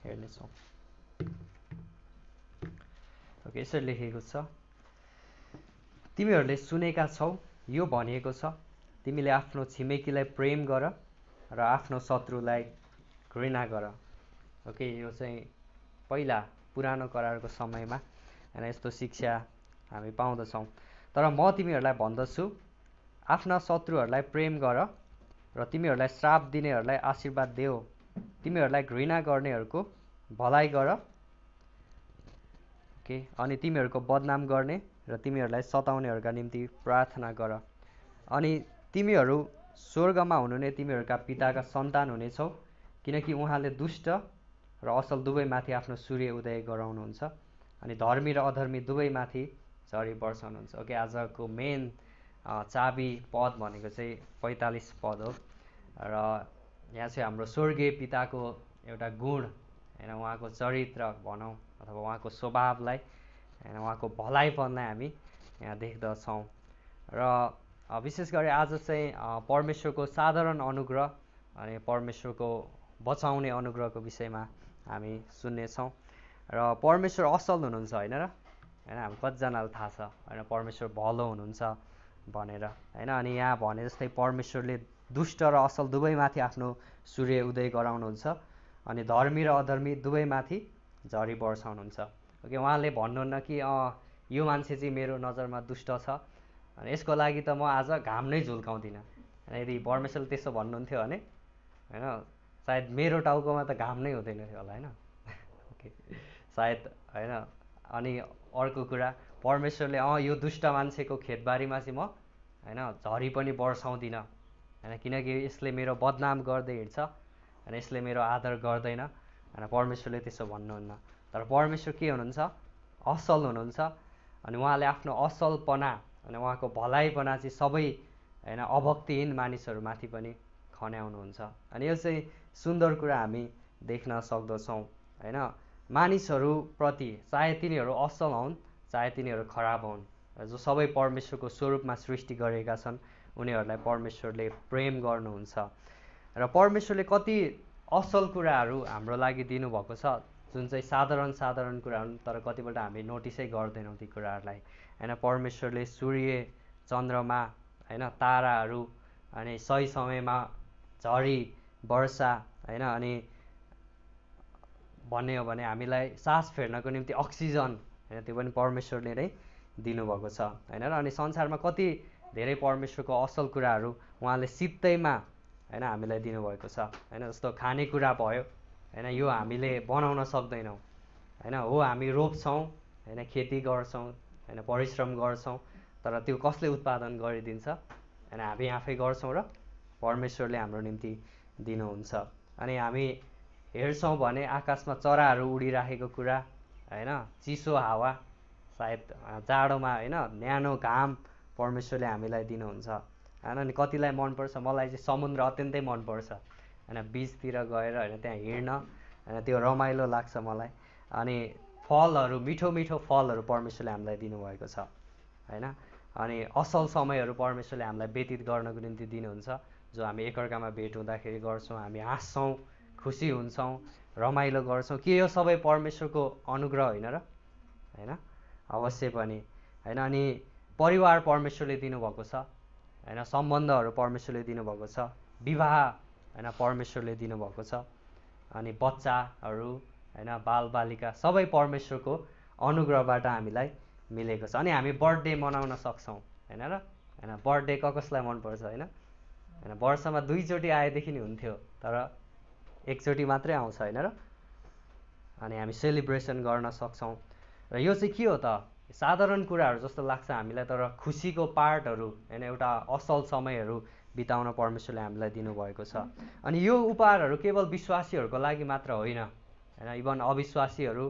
हेर्नेछौँ। ओके, यसरी लेखेको छ, तिमीहरूले सुनेका छौ यो भनिएको छ, तिमीले आफ्नो छिमेकीलाई प्रेम गर र आफ्नो शत्रुलाई घृणा गर। ओके, यो चाहिँ पहिला पुरानो करारको समयमा होइन यस्तो शिक्षा हामी पाउँदछौँ। तर म तिमीहरूलाई भन्दछु, आफ्ना शत्रुहरूलाई प्रेम गर र तिमीहरूलाई श्राप दिनेहरूलाई आशीर्वाद देऊ, तिमीहरूलाई घृणा गर्नेहरूको भलाइ गर ओके, अनि तिमीहरूको बदनाम गर्ने र तिमीहरूलाई सताउनेहरूका निम्ति प्रार्थना गर, अनि तिमीहरू स्वर्गमा हुनुहुने तिमीहरूका पिताका सन्तान हुनेछौ, किनकि उहाँले दुष्ट र असल दुवैमाथि आफ्नो सूर्य उदय गराउनुहुन्छ अनि धर्मी र अधर्मी दुवैमाथि झरी वर्षाउनुहुन्छ। ओके, आजको मेन चाबी पद भनेको चाहिँ 45 पद हो। र यहाँ चाहिँ हाम्रो स्वर्गीय पिताको एउटा गुण होइन, उहाँको चरित्र भनौँ अथवा उहाँको स्वभावलाई होइन, उहाँको भलाइपनलाई हामी यहाँ देख्दछौँ। र विशेष गरी आज चाहिँ परमेश्वरको साधारण अनुग्रह अनि परमेश्वरको बचाउने अनुग्रहको विषयमा हामी सुन्नेछौँ। र परमेश्वर असल हुनुहुन्छ होइन र होइन, हामी कतिजनालाई थाहा छ होइन परमेश्वर भलो हुनुहुन्छ भनेर होइन। अनि यहाँ भने जस्तै परमेश्वरले दुष्ट र असल दुवैमाथि आफ्नो सूर्य उदय गराउनुहुन्छ अनि धर्मी र अधर्मी दुवैमाथि झरी वर्षाउनुहुन्छ। ओके, उहाँले भन्नुहुन्न कि यो मान्छे चाहिँ मेरो नजरमा दुष्ट छ अनि यसको लागि त म आज घाम नै झुल्काउँदिनँ। यदि परमेश्वरले त्यसो भन्नुहुन्थ्यो भने होइन सायद मेरो टाउकोमा त घाम नै हुँदैन थियो होला होइन। ओके, सायद होइन। अनि अर्को कुरा, परमेश्वरले यो दुष्ट मान्छेको खेतबारीमा चाहिँ म होइन झरी पनि वर्षाउँदिनँ होइन, किनकि यसले मेरो बदनाम गर्दै हिँड्छ अनि यसले मेरो आदर गर्दैन होइन, परमेश्वरले त्यसो भन्नुहुन्न। तर परमेश्वर के हुनुहुन्छ? असल हुनुहुन्छ अनि उहाँले आफ्नो असलपना अनि उहाँको भलाइपना चाहिँ सबै होइन अभक्तिहीन मानिसहरूमाथि पनि खन्याउनुहुन्छ। अनि यो चाहिँ सुन्दर कुरा हामी देख्न सक्दछौँ होइन। मानिसहरूप्रति चाहे तिनीहरू असल हुन् चाहे तिनीहरू खराब हुन्, जो सबै परमेश्वरको स्वरूपमा सृष्टि गरेका छन् उनीहरूलाई परमेश्वरले प्रेम गर्नुहुन्छ। र परमेश्वरले कति असल कुराहरू हाम्रो लागि दिनुभएको छ, जुन चाहिँ साधारण कुरा हुन्, तर कतिपल्ट हामी नोटिसै गर्दैनौँ ती कुराहरूलाई होइन। परमेश्वरले सूर्य, चन्द्रमा होइन, ताराहरू, अनि सही समयमा झरी वर्षा होइन, अनि भन्ने हो भने हामीलाई सास फेर्नको निम्ति अक्सिजन होइन, त्यो पनि परमेश्वरले नै दिनुभएको छ होइन। र अनि संसारमा कति धेरै परमेश्वरको असल कुराहरू उहाँले सित्तैमा होइन हामीलाई दिनुभएको छ होइन। जस्तो खानेकुरा भयो होइन, यो हामीले बनाउन सक्दैनौँ होइन, हो हामी रोप्छौँ होइन, खेती गर्छौँ होइन, परिश्रम गर्छौँ, तर त्यो कसले उत्पादन गरिदिन्छ होइन, हामी आफै गर्छौँ र परमेश्वरले हाम्रो निम्ति दिनुहुन्छ। अनि हामी हेर्छौँ भने आकाशमा चराहरू उडिराखेको कुरा होइन, चिसो हावा, सायद जाडोमा होइन न्यानो घाम परमेश्वरले हामीलाई दिनुहुन्छ होइन। अनि कतिलाई मनपर्छ, मलाई चाहिँ समुद्र अत्यन्तै मनपर्छ होइन, बिचतिर गएर होइन त्यहाँ हिँड्न होइन, त्यो रमाइलो लाग्छ मलाई। अनि फलहरू, मिठो मिठो फलहरू परमेश्वरले हामीलाई दिनुभएको छ होइन। अनि असल समयहरू परमेश्वरले हामीलाई व्यतीत गर्नको निम्ति दिनुहुन्छ, जो हामी एकअर्कामा भेट हुँदाखेरि गर्छौँ, हामी हाँस्छौँ, खुसी हुन्छौँ, रमाइलो गर्छौँ। के यो सबै परमेश्वरको अनुग्रह होइन र होइन? अवश्य पनि होइन। अनि परिवार परमेश्वरले दिनुभएको छ होइन, सम्बन्धहरू परमेश्वरले दिनुभएको छ, विवाह होइन परमेश्वरले दिनुभएको छ, अनि बच्चाहरू होइन, बालबालिका सबै परमेश्वरको अनुग्रहबाट हामीलाई मिलेको छ। अनि हामी बर्थडे मनाउन सक्छौँ होइन र होइन। बर्थडे कसलाई मनपर्छ होइन होइन, वर्षमा 2 चोटि आएदेखि नि हुन्थ्यो, तर 1 चोटि मात्रै आउँछ होइन र। अनि हामी सेलिब्रेसन गर्न सक्छौँ। र यो चाहिँ के हो त, साधारण कुराहरू जस्तो लाग्छ हामीलाई, तर खुसीको पार्टहरू होइन, एउटा असल समयहरू बिताउन परमेश्वरले हामीलाई दिनुभएको छ। अनि यो उपहारहरू केवल विश्वासीहरूको लागि मात्र होइन होइन, इभन अविश्वासीहरू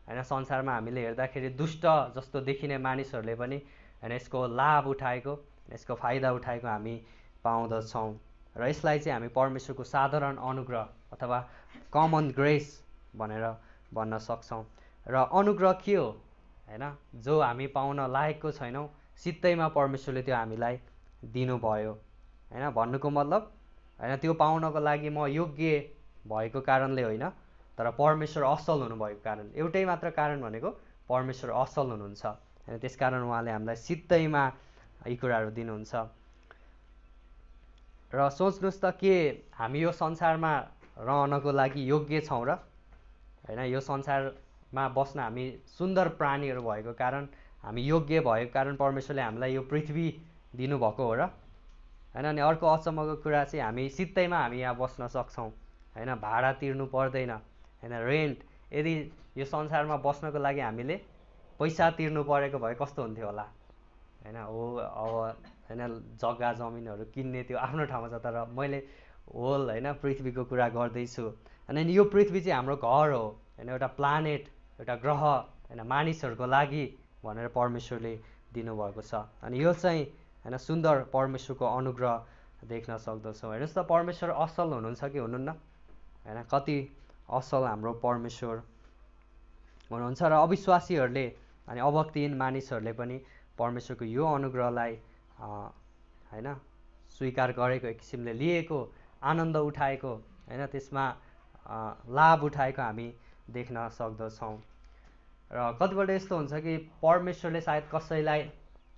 होइन, संसारमा हामीले हेर्दाखेरि दुष्ट जस्तो देखिने मानिसहरूले पनि होइन यसको लाभ उठाएको, यसको फाइदा उठाएको हामी पाउँदछौँ। र यसलाई चाहिँ हामी परमेश्वरको साधारण अनुग्रह अथवा कमन ग्रेस भनेर भन्न सक्छौँ। र अनुग्रह के हो होइन, जो हामी पाउन लायकको छैनौँ, सित्तैमा परमेश्वरले त्यो हामीलाई दिनुभयो होइन। भन्नुको मतलब होइन, त्यो पाउनको लागि म योग्य भएको कारणले होइन, तर परमेश्वर असल हुनुभएको कारण, एउटै मात्र कारण भनेको परमेश्वर असल हुनुहुन्छ होइन। त्यसकारण उहाँले हामीलाई सित्तैमा यी कुराहरू दिनुहुन्छ। र सोच्नुहोस् त, के हामी यो संसारमा रहनको लागि योग्य छौँ र होइन? यो संसारमा बस्न हामी सुन्दर प्राणीहरू भएको कारण, हामी योग्य भएको कारण परमेश्वरले हामीलाई यो पृथ्वी दिनुभएको हो र होइन? अनि अर्को अचम्मको कुरा चाहिँ हामी सित्तैमा हामी यहाँ बस्न सक्छौँ होइन, भाडा तिर्नु पर्दैन होइन, रेन्ट। यदि यो संसारमा बस्नको लागि हामीले पैसा तिर्नु परेको भए कस्तो हुन्थ्यो होला होइन? हो अब होइन, जग्गा जमिनहरू किन्ने त्यो आफ्नो ठाउँमा छ, तर मैले होल होइन पृथ्वीको कुरा गर्दैछु। अनि यो पृथ्वी चाहिँ हाम्रो घर हो होइन, एउटा प्लानेट, एउटा ग्रह होइन, मानिसहरूको लागि भनेर परमेश्वरले दिनुभएको छ। अनि यो चाहिँ होइन सुन्दर परमेश्वरको अनुग्रह देख्न सक्दछौँ। हेर्नुहोस् त, परमेश्वर असल हुनुहुन्छ कि हुनुहुन्न होइन? कति असल हाम्रो परमेश्वर हुनुहुन्छ। र अविश्वासीहरूले अनि अभक्तिहीन मानिसहरूले पनि परमेश्वरको यो अनुग्रहलाई होइन स्वीकार गरेको, एक किसिमले लिएको, आनन्द उठाएको होइन, त्यसमा लाभ उठाएको हामी देख्न सक्दछौँ। र कतिपल्ट यस्तो हुन्छ कि परमेश्वरले सायद कसैलाई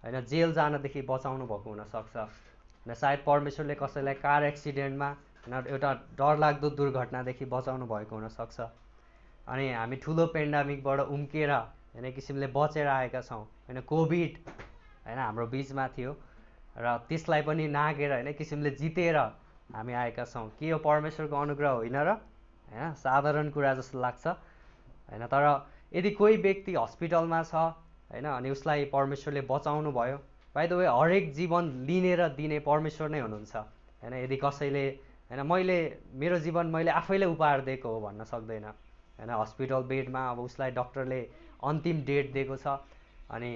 होइन जेल जानदेखि बचाउनु भएको हुनसक्छ होइन, सायद परमेश्वरले कसैलाई कार एक्सिडेन्टमा होइन एउटा डरलाग्दो दुर्घटनादेखि बचाउनु भएको हुनसक्छ। अनि हामी ठुलो पेन्डामिकबाट उम्केर होइन एक किसिमले बचेर आएका छौँ होइन। कोभिड होइन हाम्रो बिचमा थियो र त्यसलाई पनि नागेर होइन एक किसिमले जितेर हामी आएका छौँ। के यो परमेश्वरको अनुग्रह होइन र होइन? साधारण कुरा जस्तो लाग्छ होइन, तर यदि कोही व्यक्ति हस्पिटलमा छ होइन, अनि उसलाई परमेश्वरले बचाउनु भयो, बाइ द वे हरेक जीवन लिने र दिने परमेश्वर नै हुनुहुन्छ होइन। यदि कसैले होइन मेरो जीवन मैले आफैले उपहार दिएको हो भन्न सक्दैन होइन। हस्पिटल बेडमा अब उसलाई डक्टरले अन्तिम डेट दिएको छ, अनि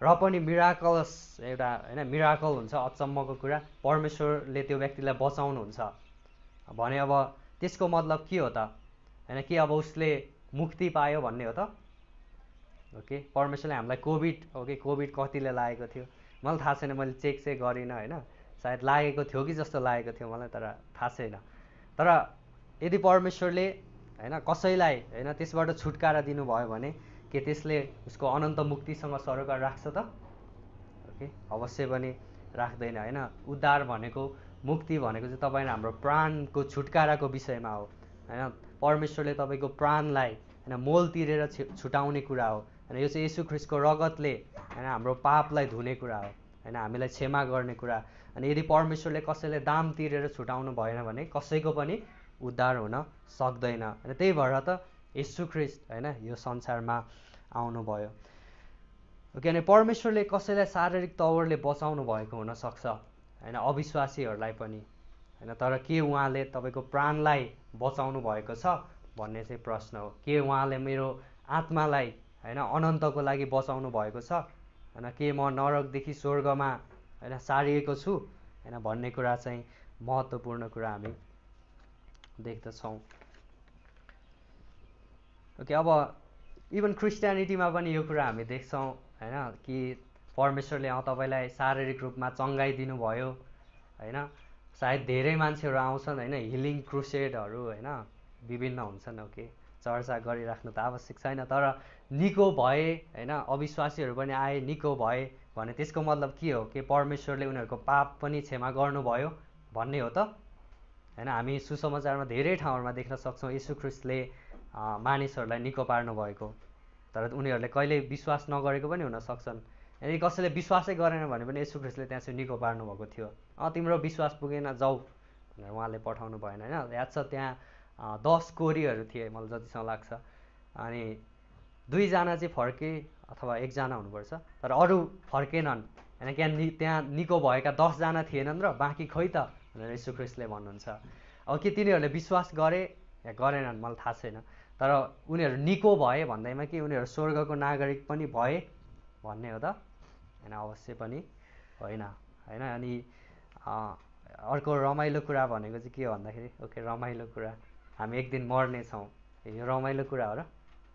र पनि मिराकल्स एउटा होइन मिराकल हुन्छ, अचम्मको कुरा, परमेश्वरले त्यो व्यक्तिलाई बचाउनुहुन्छ भने अब त्यसको मतलब के हो त होइन, कि अब उसले मुक्ति पायो भन्ने हो त? ओके, परमेश्वरले हामीलाई कोभिड कतिले लागेको थियो मलाई थाहा छैन, मैले चेक गरिनँ होइन, सायद लागेको थियो कि जस्तो लागेको थियो मलाई, तर थाहा छैन। तर यदि परमेश्वरले होइन कसैलाई होइन त्यसबाट छुटकारा दिनुभयो भने के त्यसले उसको अनन्त मुक्तिसँग सरोकार राख्छ त? ओके, अवश्य पनि राख्दैन होइन। उद्धार भनेको, मुक्ति भनेको चाहिँ तपाईँ हाम्रो प्राणको छुटकाराको विषयमा हो होइन। परमेश्वरले तपाईँको प्राणलाई होइन मोल तिरेर छुटाउने कुरा हो होइन। यो चाहिँ येशू ख्रीष्टको रगतले होइन हाम्रो पापलाई धुने कुरा हो होइन, हामीलाई क्षमा गर्ने कुरा। अनि यदि परमेश्वरले कसैले दाम तिरेर छुटाउनु भएन भने कसैको पनि उद्धार हुन सक्दैन होइन। त्यही भएर त येशू ख्रीष्ट होइन यो संसारमा आउनुभयो। ओके, अनि परमेश्वरले कसैलाई शारीरिक तवरले बचाउनु भएको हुनसक्छ होइन, अविश्वासीहरूलाई पनि होइन। तर के उहाँले तपाईँको प्राणलाई बचाउनु भएको छ भन्ने चाहिँ प्रश्न हो। के उहाँले मेरो आत्मालाई होइन अनन्तको लागि बचाउनु भएको छ होइन, के म नरकदेखि स्वर्गमा होइन सारिएको छु होइन भन्ने कुरा चाहिँ महत्त्वपूर्ण कुरा हामी देख्दछौँ। ओके, अब इभन क्रिस्टियानिटीमा पनि यो कुरा हामी देख्छौँ होइन, कि परमेश्वरले तपाईँलाई शारीरिक रूपमा चङ्गाइदिनु भयो होइन। सायद धेरै मान्छेहरू आउँछन् होइन, हिलिङ क्रुसेडहरू होइन विभिन्न हुन्छन्। ओके, चर्चा गरिराख्नु त आवश्यक छैन, तर निको भए होइन, अविश्वासीहरू पनि आए निको भए भने त्यसको मतलब के हो? कि परमेश्वरले उनीहरूको पाप पनि क्षमा गर्नुभयो भन्ने हो त होइन। हामी सुसमाचारमा धेरै ठाउँहरूमा देख्न सक्छौँ येशू ख्रीष्टले मानिसहरूलाई निको पार्नु भएको, तर उनीहरूले कहिल्यै विश्वास नगरेको पनि हुन सक्छन्। यदि कसैले विश्वासै गरेन भने पनि येशू ख्रीष्टले त्यहाँ चाहिँ निको पार्नु भएको थियो। तिम्रो विश्वास पुगेन जाऊ भनेर उहाँले पठाउनु भएन होइन। याद छ त्यहाँ 10 कोरीहरू थिए मलाई जतिसम्म लाग्छ, अनि 2 जना चाहिँ फर्के अथवा 1 जना हुनुपर्छ, तर अरू फर्केनन् होइन। त्यहाँ निको भएका 10 जना थिएनन् र बाँकी खोइ त भनेर येशू ख्रीष्टले भन्नुहुन्छ। अब के तिनीहरूले विश्वास गरे या गरेनन् मलाई थाहा छैन, तर उनीहरू निको भए भन्दैमा कि उनीहरू स्वर्गको नागरिक पनि भए भन्ने हो त होइन? अवश्य पनि होइन होइन। अनि अर्को रमाइलो कुरा भनेको चाहिँ के हो भन्दाखेरि, ओके रमाइलो कुरा, हामी एक दिन मर्नेछौँ, यो रमाइलो कुरा हो र?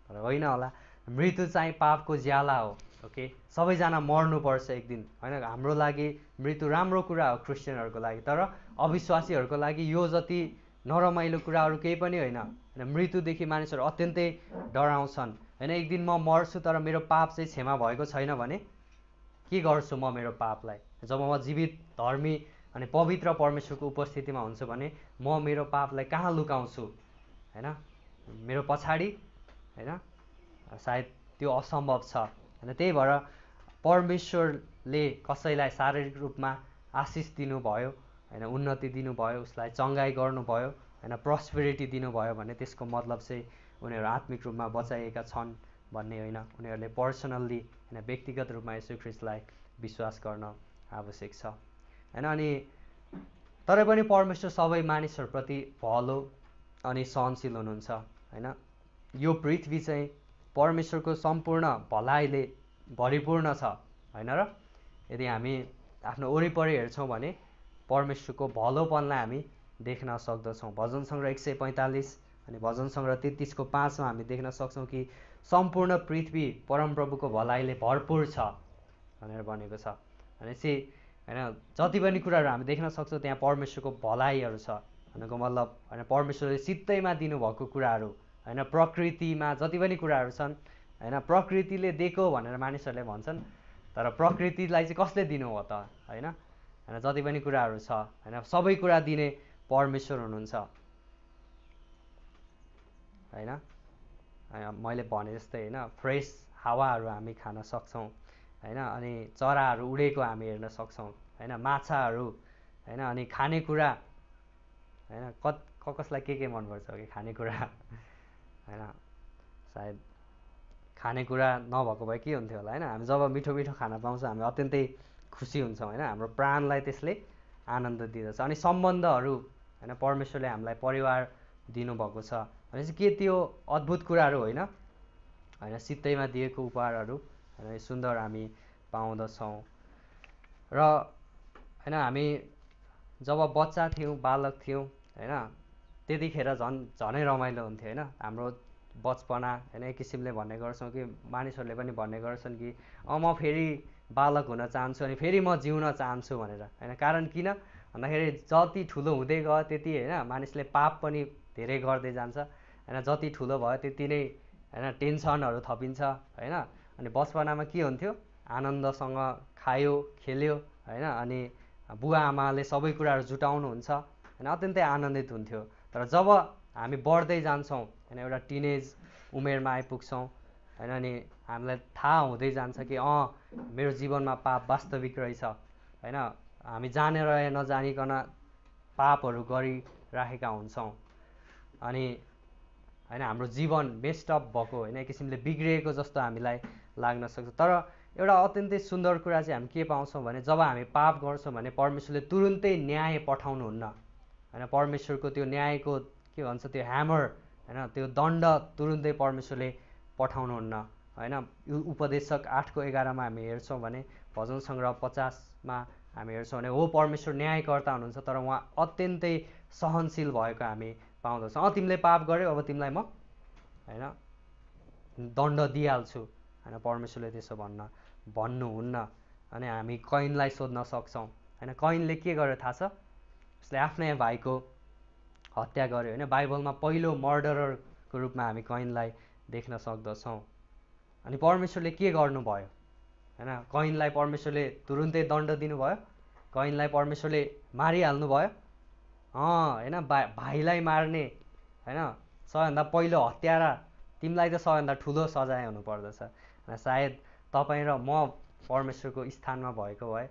तर होइन होला। मृत्यु चाहिँ पापको ज्याला हो। ओके, सबैजना मर्नुपर्छ एक दिन होइन। हाम्रो लागि मृत्यु राम्रो कुरा हो क्रिस्चियनहरूको लागि, तर अविश्वासीहरूको लागि यो जति नरमाइलो कुराहरू केही पनि होइन होइन। मृत्युदेखि मानिसहरू अत्यन्तै डराउँछन् होइन। एक दिन म मर्छु तर मेरो पाप चाहिँ क्षमा भएको छैन भने के गर्छु म मेरो पापलाई? जब म जीवित धर्मी अनि पवित्र परमेश्वरको उपस्थितिमा हुन्छु भने म मेरो पापलाई कहाँ लुकाउँछु होइन? मेरो पछाडि होइन? सायद त्यो असम्भव छ होइन। त्यही भएर परमेश्वरले कसैलाई शारीरिक रूपमा आशिष दिनुभयो होइन, उन्नति दिनुभयो, उसलाई चङ्गाइ गर्नुभयो होइन, प्रस्पेरिटी दिनुभयो भने त्यसको मतलब चाहिँ उनीहरू आत्मिक रूपमा बचाइएका छन् भन्ने होइन। उनीहरूले पर्सनल्ली होइन व्यक्तिगत रूपमा येशू ख्रीष्टलाई विश्वास गर्न आवश्यक छ होइन। अनि तरै पनि परमेश्वर सबै मानिसहरूप्रति भलो अनि सहनशील हुनुहुन्छ होइन। यो पृथ्वी चाहिँ परमेश्वरको सम्पूर्ण भलाइले भरिपूर्ण छ होइन र? यदि हामी आफ्नो वरिपरि हेर्छौँ भने परमेश्वरको भलोपनलाई हामी देख्न सक्दछौँ। भजन सङ्ग्रह 145 अनि भजन सङ्ग्रह 33को 5मा हामी देख्न सक्छौँ कि सम्पूर्ण पृथ्वी परमप्रभुको भलाइले भरपुर छ भनेर भनेको छ। भनेपछि होइन जति पनि कुराहरू हामी देख्न सक्छौँ त्यहाँ परमेश्वरको भलाइहरू छ भनेको मतलब होइन, परमेश्वरले सित्तैमा दिनुभएको कुराहरू होइन, प्रकृतिमा जति पनि कुराहरू छन् होइन, प्रकृतिले दिएको भनेर मानिसहरूले भन्छन्, तर प्रकृतिलाई चाहिँ कसले दिनु हो त होइन? होइन जति पनि कुराहरू छ होइन, सबै कुरा दिने परमेश्वर हुनुहुन्छ होइन। मैले भने जस्तै होइन, फ्रेस हावाहरू हामी खान सक्छौँ होइन, अनि चराहरू उडेको हामी हेर्न सक्छौँ होइन, माछाहरू होइन, अनि खानेकुरा होइन, कसलाई के मनपर्छ कि खानेकुरा होइन? सायद खानेकुरा नभएको भए के हुन्थ्यो होला होइन। हामी जब मिठो मिठो खाना पाउँछौँ हामी अत्यन्तै खुसी हुन्छौँ होइन, हाम्रो प्राणलाई त्यसले आनन्द दिँदछ। अनि सम्बन्धहरू होइन, परमेश्वरले हामीलाई परिवार दिनुभएको छ भनेपछि के त्यो अद्भुत कुराहरू होइन होइन, सित्तैमा दिएको उपहारहरू होइन, सुन्दर हामी पाउँदछौँ। र होइन हामी जब बच्चा थियौँ, बालक थियौँ होइन, त्यतिखेर झनै रमाइलो हुन्थ्यो होइन। हाम्रो बचपना होइन एक किसिमले भन्ने गर्छौँ कि मानिसहरूले पनि भन्ने गर्छन् कि म फेरि बालक हुन चाहन्छु अनि फेरि म जिउन चाहन्छु भनेर होइन। कारण किन भन्दाखेरि जति ठुलो हुँदै गयो त्यति होइन मानिसले पाप पनि धेरै गर्दै जान्छ होइन। जति ठुलो भयो त्यति नै होइन टेन्सनहरू थपिन्छ होइन। अनि बचपनामा के हुन्थ्यो, आनन्दसँग खायो खेल्यो होइन। अनि बुवा आमाले सबै कुराहरू जुटाउनुहुन्छ होइन, अत्यन्तै आनन्दित हुन्थ्यो। तर जब हामी बढ्दै जान्छौँ होइन, एउटा टिनेज उमेरमा आइपुग्छौँ होइन, अनि हामीलाई थाहा हुँदै जान्छ कि मेरो जीवनमा पाप वास्तविक रहेछ होइन। हामी जानेर नजानिकन पापहरू गरिराखेका हुन्छौँ अनि होइन हाम्रो जीवन मेस्टअप भएको होइन एक किसिमले बिग्रिएको जस्तो हामीलाई लाग्न सक्छ। तर एउटा अत्यन्तै सुन्दर कुरा चाहिँ हामी के पाउँछौँ भने जब हामी पाप गर्छौँ भने परमेश्वरले तुरुन्तै न्याय पठाउनुहुन्न होइन। परमेश्वरको त्यो न्यायको के भन्छ त्यो ह्यामर होइन, त्यो दण्ड तुरुन्तै परमेश्वरले पठाउनुहुन्न होइन। उपदेशक 8:11 हामी हेर्छौँ भने, भजन सङ्ग्रह 50 हामी हेर्छौँ भने हो परमेश्वर न्यायकर्ता हुनुहुन्छ तर उहाँ अत्यन्तै सहनशील भएको हामी पाउँदछौँ। तिमीले पाप गर्यौ अब तिमीलाई म होइन दण्ड दिइहाल्छु होइन। परमेश्वरले त्यसो भन्नुहुन्न। अनि हामी कैनलाई सोध्न सक्छौँ होइन, कैनले के गर्यो थाहा छ, उसले आफ्नै भाइको हत्या गर्यो होइन। बाइबलमा पहिलो मर्डररको रूपमा हामी कैनलाई देख्न सक्दछौँ। अनि परमेश्वरले के गर्नुभयो होइन, कैनलाई परमेश्वरले तुरुन्तै दण्ड दिनुभयो, कैनलाई परमेश्वरले मारिहाल्नु भयो होइन। भाइलाई मार्ने होइन सबैभन्दा पहिलो हत्यारा तिमीलाई त सबैभन्दा ठुलो सजाय हुनुपर्दछ। सायद तपाईँ र म परमेश्वरको स्थानमा भएको भए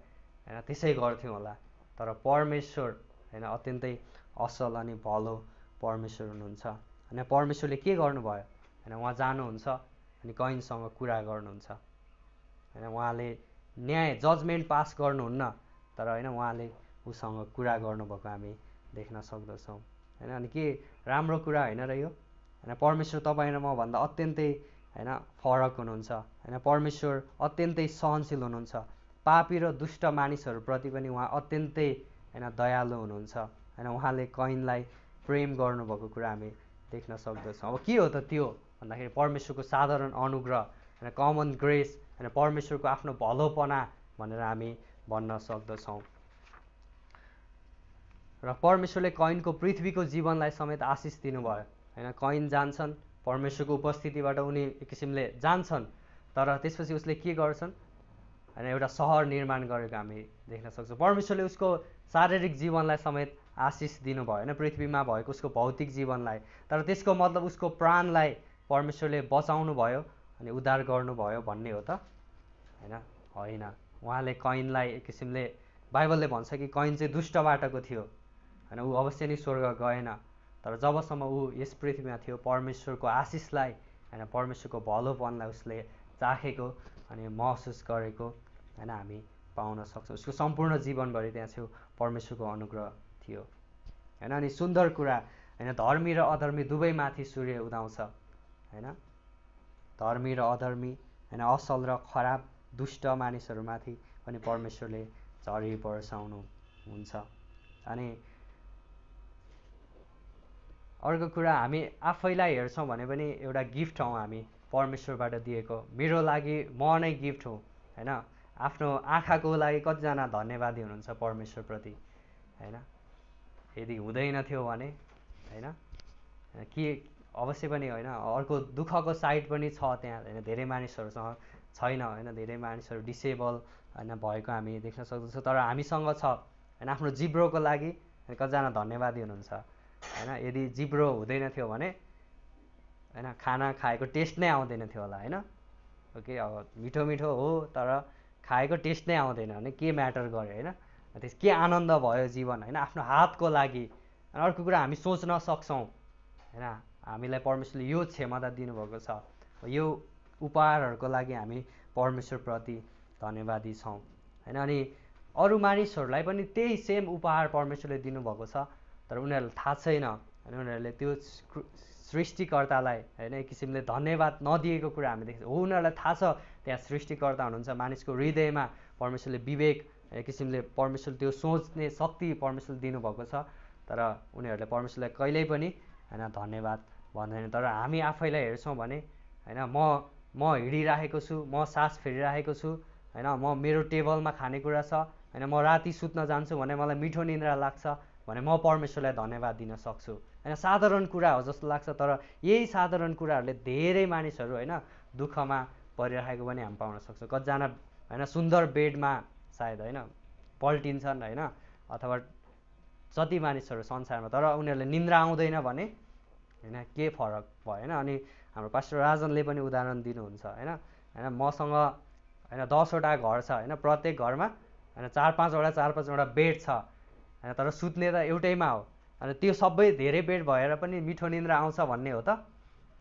होइन त्यसै गर्थ्यौँ होला। तर परमेश्वर होइन अत्यन्तै असल अनि भलो परमेश्वर हुनुहुन्छ होइन। परमेश्वरले के गर्नुभयो होइन, उहाँ जानुहुन्छ अनि कैनसँग कुरा गर्नुहुन्छ होइन। उहाँले न्याय जजमेन्ट पास गर्नुहुन्न तर होइन उहाँले उसँग कुरा गर्नुभएको हामी देख्न सक्दछौँ होइन। अनि के राम्रो कुरा होइन र यो होइन। परमेश्वर तपाईँ र मभन्दा अत्यन्तै होइन फरक हुनुहुन्छ होइन। परमेश्वर अत्यन्तै सहनशील हुनुहुन्छ। पापी र दुष्ट मानिसहरूप्रति पनि उहाँ अत्यन्तै होइन दयालु हुनुहुन्छ होइन। उहाँले कैनलाई प्रेम गर्नुभएको कुरा हामी देख्न सक्दछौँ। अब के हो त त्यो भन्दाखेरि परमेश्वरको साधारण अनुग्रह होइन, कमन ग्रेस होइन, परमेश्वरको आफ्नो भलोपना भनेर हामी भन्न सक्दछौँ। र परमेश्वरले कैनको पृथ्वीको जीवनलाई समेत आशिष दिनुभयो होइन। कैन जान्छन् परमेश्वरको उपस्थितिबाट उनी एक किसिमले जान्छन् तर त्यसपछि उसले के गर्छन् होइन, एउटा सहर निर्माण गरेको हामी देख्न सक्छौँ। परमेश्वरले उसको शारीरिक जीवनलाई समेत आशिष दिनुभयो होइन, पृथ्वीमा भएको उसको भौतिक जीवनलाई। तर त्यसको मतलब उसको प्राणलाई परमेश्वरले बचाउनु भयो अनि उद्धार गर्नुभयो भन्ने हो त होइन। उहाँले कैनलाई एक किसिमले बाइबलले भन्छ कि कैन चाहिँ दुष्ट बाटोको थियो होइन। ऊ अवश्य नै स्वर्ग गएन तर जबसम्म ऊ यस पृथ्वीमा थियो परमेश्वरको आशिषलाई होइन, परमेश्वरको भलोपनलाई उसले चाखेको अनि महसुस गरेको होइन हामी पाउन सक्छौँ। उसको सम्पूर्ण जीवनभरि त्यहाँ छेउ परमेश्वरको अनुग्रह थियो होइन। अनि सुन्दर कुरा होइन, धर्मी र अधर्मी दुवैमाथि सूर्य उदाउँछ होइन। धर्मी र अधर्मी होइन, असल र खराब दुष्ट मानिसहरूमाथि पनि परमेश्वरले झरी बर्साउनु हुन्छ। अनि अर्को कुरा हामी आफैलाई हेर्छौँ भने पनि एउटा गिफ्ट हौँ हामी परमेश्वरबाट दिएको। मेरो लागि म नै गिफ्ट हो होइन। आफ्नो आँखाको लागि कतिजना धन्यवादी हुनुहुन्छ परमेश्वरप्रति होइन। यदि हुँदैन थियो भने होइन के अवश्य पनि होइन। अर्को दुःखको साइड पनि छ त्यहाँ होइन, धेरै मानिसहरूसँग छैन होइन, धेरै मानिसहरू डिसेबल होइन भएको हामी देख्न सक्दछौँ। तर हामीसँग छ होइन। आफ्नो जिब्रोको लागि कतिजना धन्यवादी हुनुहुन्छ होइन। यदि जिब्रो हुँदैन थियो भने होइन खाना खाएको टेस्ट नै आउँदैन थियो होला होइन। ओके, अब मिठो मिठो हो तर खाएको टेस्ट नै आउँदैन भने के म्याटर गर्यो होइन। त्यस के आनन्द भयो जीवन होइन आफ्नो हातको लागि। अनि अर्को कुरा हामी सोच्न सक्छौँ होइन, हामीलाई परमेश्वरले यो क्षमता दिनुभएको छ, यो उपहारहरूको लागि हामी परमेश्वरप्रति धन्यवादी छौँ होइन। अनि अरू मानिसहरूलाई पनि त्यही सेम उपहार परमेश्वरले दिनुभएको छ तर उनीहरूलाई थाहा छैन होइन। उनीहरूले त्यो सृष्टिकर्तालाई होइन एक किसिमले धन्यवाद नदिएको कुरा हामी देख्छौँ। हो उनीहरूलाई थाहा छ त्यहाँ सृष्टिकर्ता हुनुहुन्छ, मानिसको हृदयमा परमेश्वरले विवेक एक किसिमले परमेश्वरले त्यो सोच्ने शक्ति परमेश्वरले दिनुभएको छ तर उनीहरूले परमेश्वरलाई कहिल्यै पनि होइन धन्यवाद भन्दैन। तर हामी आफैलाई हेर्छौँ भने होइन म हिँडिराखेको छु, म सास फेरिराखेको छु होइन, मेरो टेबलमा खानेकुरा छ होइन, म राति सुत्न जान्छु भने मलाई मिठो निन्द्रा लाग्छ भने म परमेश्वरलाई धन्यवाद दिन सक्छु होइन। साधारण कुरा हो जस्तो लाग्छ, तर यही साधारण कुराहरूले धेरै मानिसहरू होइन दुःखमा परिरहेको पनि हामी पाउन सक्छौँ। कतिजना होइन सुन्दर बेडमा सायद होइन पल्टिन्छन् होइन, अथवा जति मानिसहरू संसारमा, तर उनीहरूले निन्द्रा आउँदैन भने होइन के फरक भएन। अनि हाम्रो पास्टर राजनले पनि उदाहरण दिनुहुन्छ होइन, मसँग होइन 10वटा घर छ होइन, प्रत्येक घरमा होइन 4-5वटा बेड छ होइन, तर सुत्ने त एउटैमा हो। अनि त्यो सबै धेरै बेड भएर पनि मिठो निन्द्रा आउँछ भन्ने हो त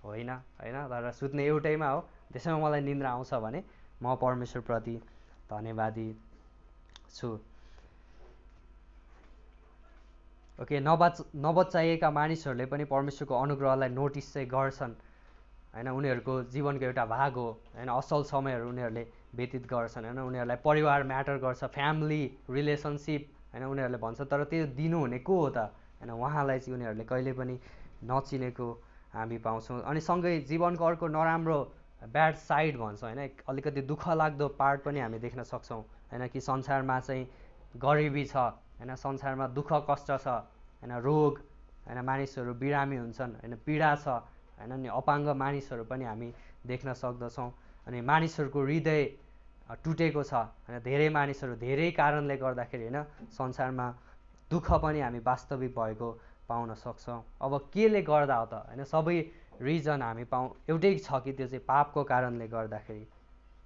होइन होइन, तर सुत्ने एउटैमा हो। त्यसैमा मलाई निन्द्रा आउँछ भने म परमेश्वरप्रति धन्यवादी छु। ओके, नबचाइएका मानिसहरूले पनि परमेश्वरको अनुग्रहलाई नोटिस चाहिँ गर्छन् होइन, उनीहरूको जीवनको एउटा भाग हो होइन। असल समयहरू उनीहरूले व्यतीत गर्छन् होइन, उनीहरूलाई परिवार म्याटर गर्छ, फ्यामिली रिलेसनसिप होइन उनीहरूले भन्छ, तर त्यो दिनुहुने को हो त होइन, उहाँलाई चाहिँ उनीहरूले कहिले पनि नचिनेको हामी पाउँछौँ। अनि सँगै जीवनको अर्को नराम्रो ब्याड साइड भन्छौँ होइन, अलिकति दुःख लाग्दो पार्ट पनि हामी देख्न सक्छौँ होइन, कि संसारमा चाहिँ गरिबी छ होइन, संसारमा दुःख कष्ट छ होइन, रोग होइन, मानिसहरू बिरामी हुन्छन् होइन, पीडा छ होइन, अनि अपाङ्ग मानिसहरू पनि हामी देख्न सक्दछौँ। अनि मानिसहरूको हृदय टुटेको छ होइन, धेरै मानिसहरू धेरै कारणले गर्दाखेरि होइन संसारमा दुःख पनि हामी वास्तविक भएको पाउन सक्छौँ। अब केले गर्दा हो त होइन, सबै रिजन हामी एउटै छ कि त्यो चाहिँ पापको कारणले गर्दाखेरि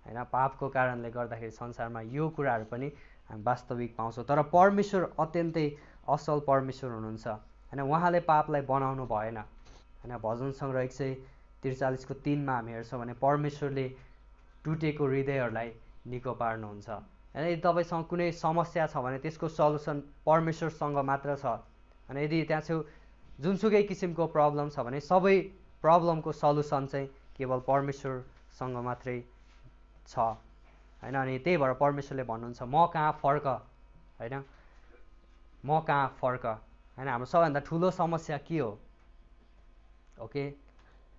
होइन, पापको कारणले गर्दाखेरि संसारमा यो कुराहरू पनि हामी वास्तविक पाउँछौँ। तर परमेश्वर अत्यन्तै असल परमेश्वर हुनुहुन्छ होइन, उहाँले पापलाई बनाउनु भएन होइन। भजन सङ्ग्रह 143:3 हामी हेर्छौँ भने परमेश्वरले टुटेको हृदयहरूलाई निको पार्नुहुन्छ होइन। यदि तपाईँसँग कुनै समस्या छ भने त्यसको सल्युसन परमेश्वरसँग मात्र छ होइन। यदि त्यहाँ चाहिँ जुनसुकै किसिमको प्रब्लम छ भने सबै प्रब्लमको सल्युसन चाहिँ केवल परमेश्वरसँग मात्रै छ होइन। अनि त्यही भएर परमेश्वरले भन्नुहुन्छ म कहाँ फर्क होइन, म कहाँ फर्क होइन। हाम्रो सबैभन्दा ठुलो समस्या के हो? ओके,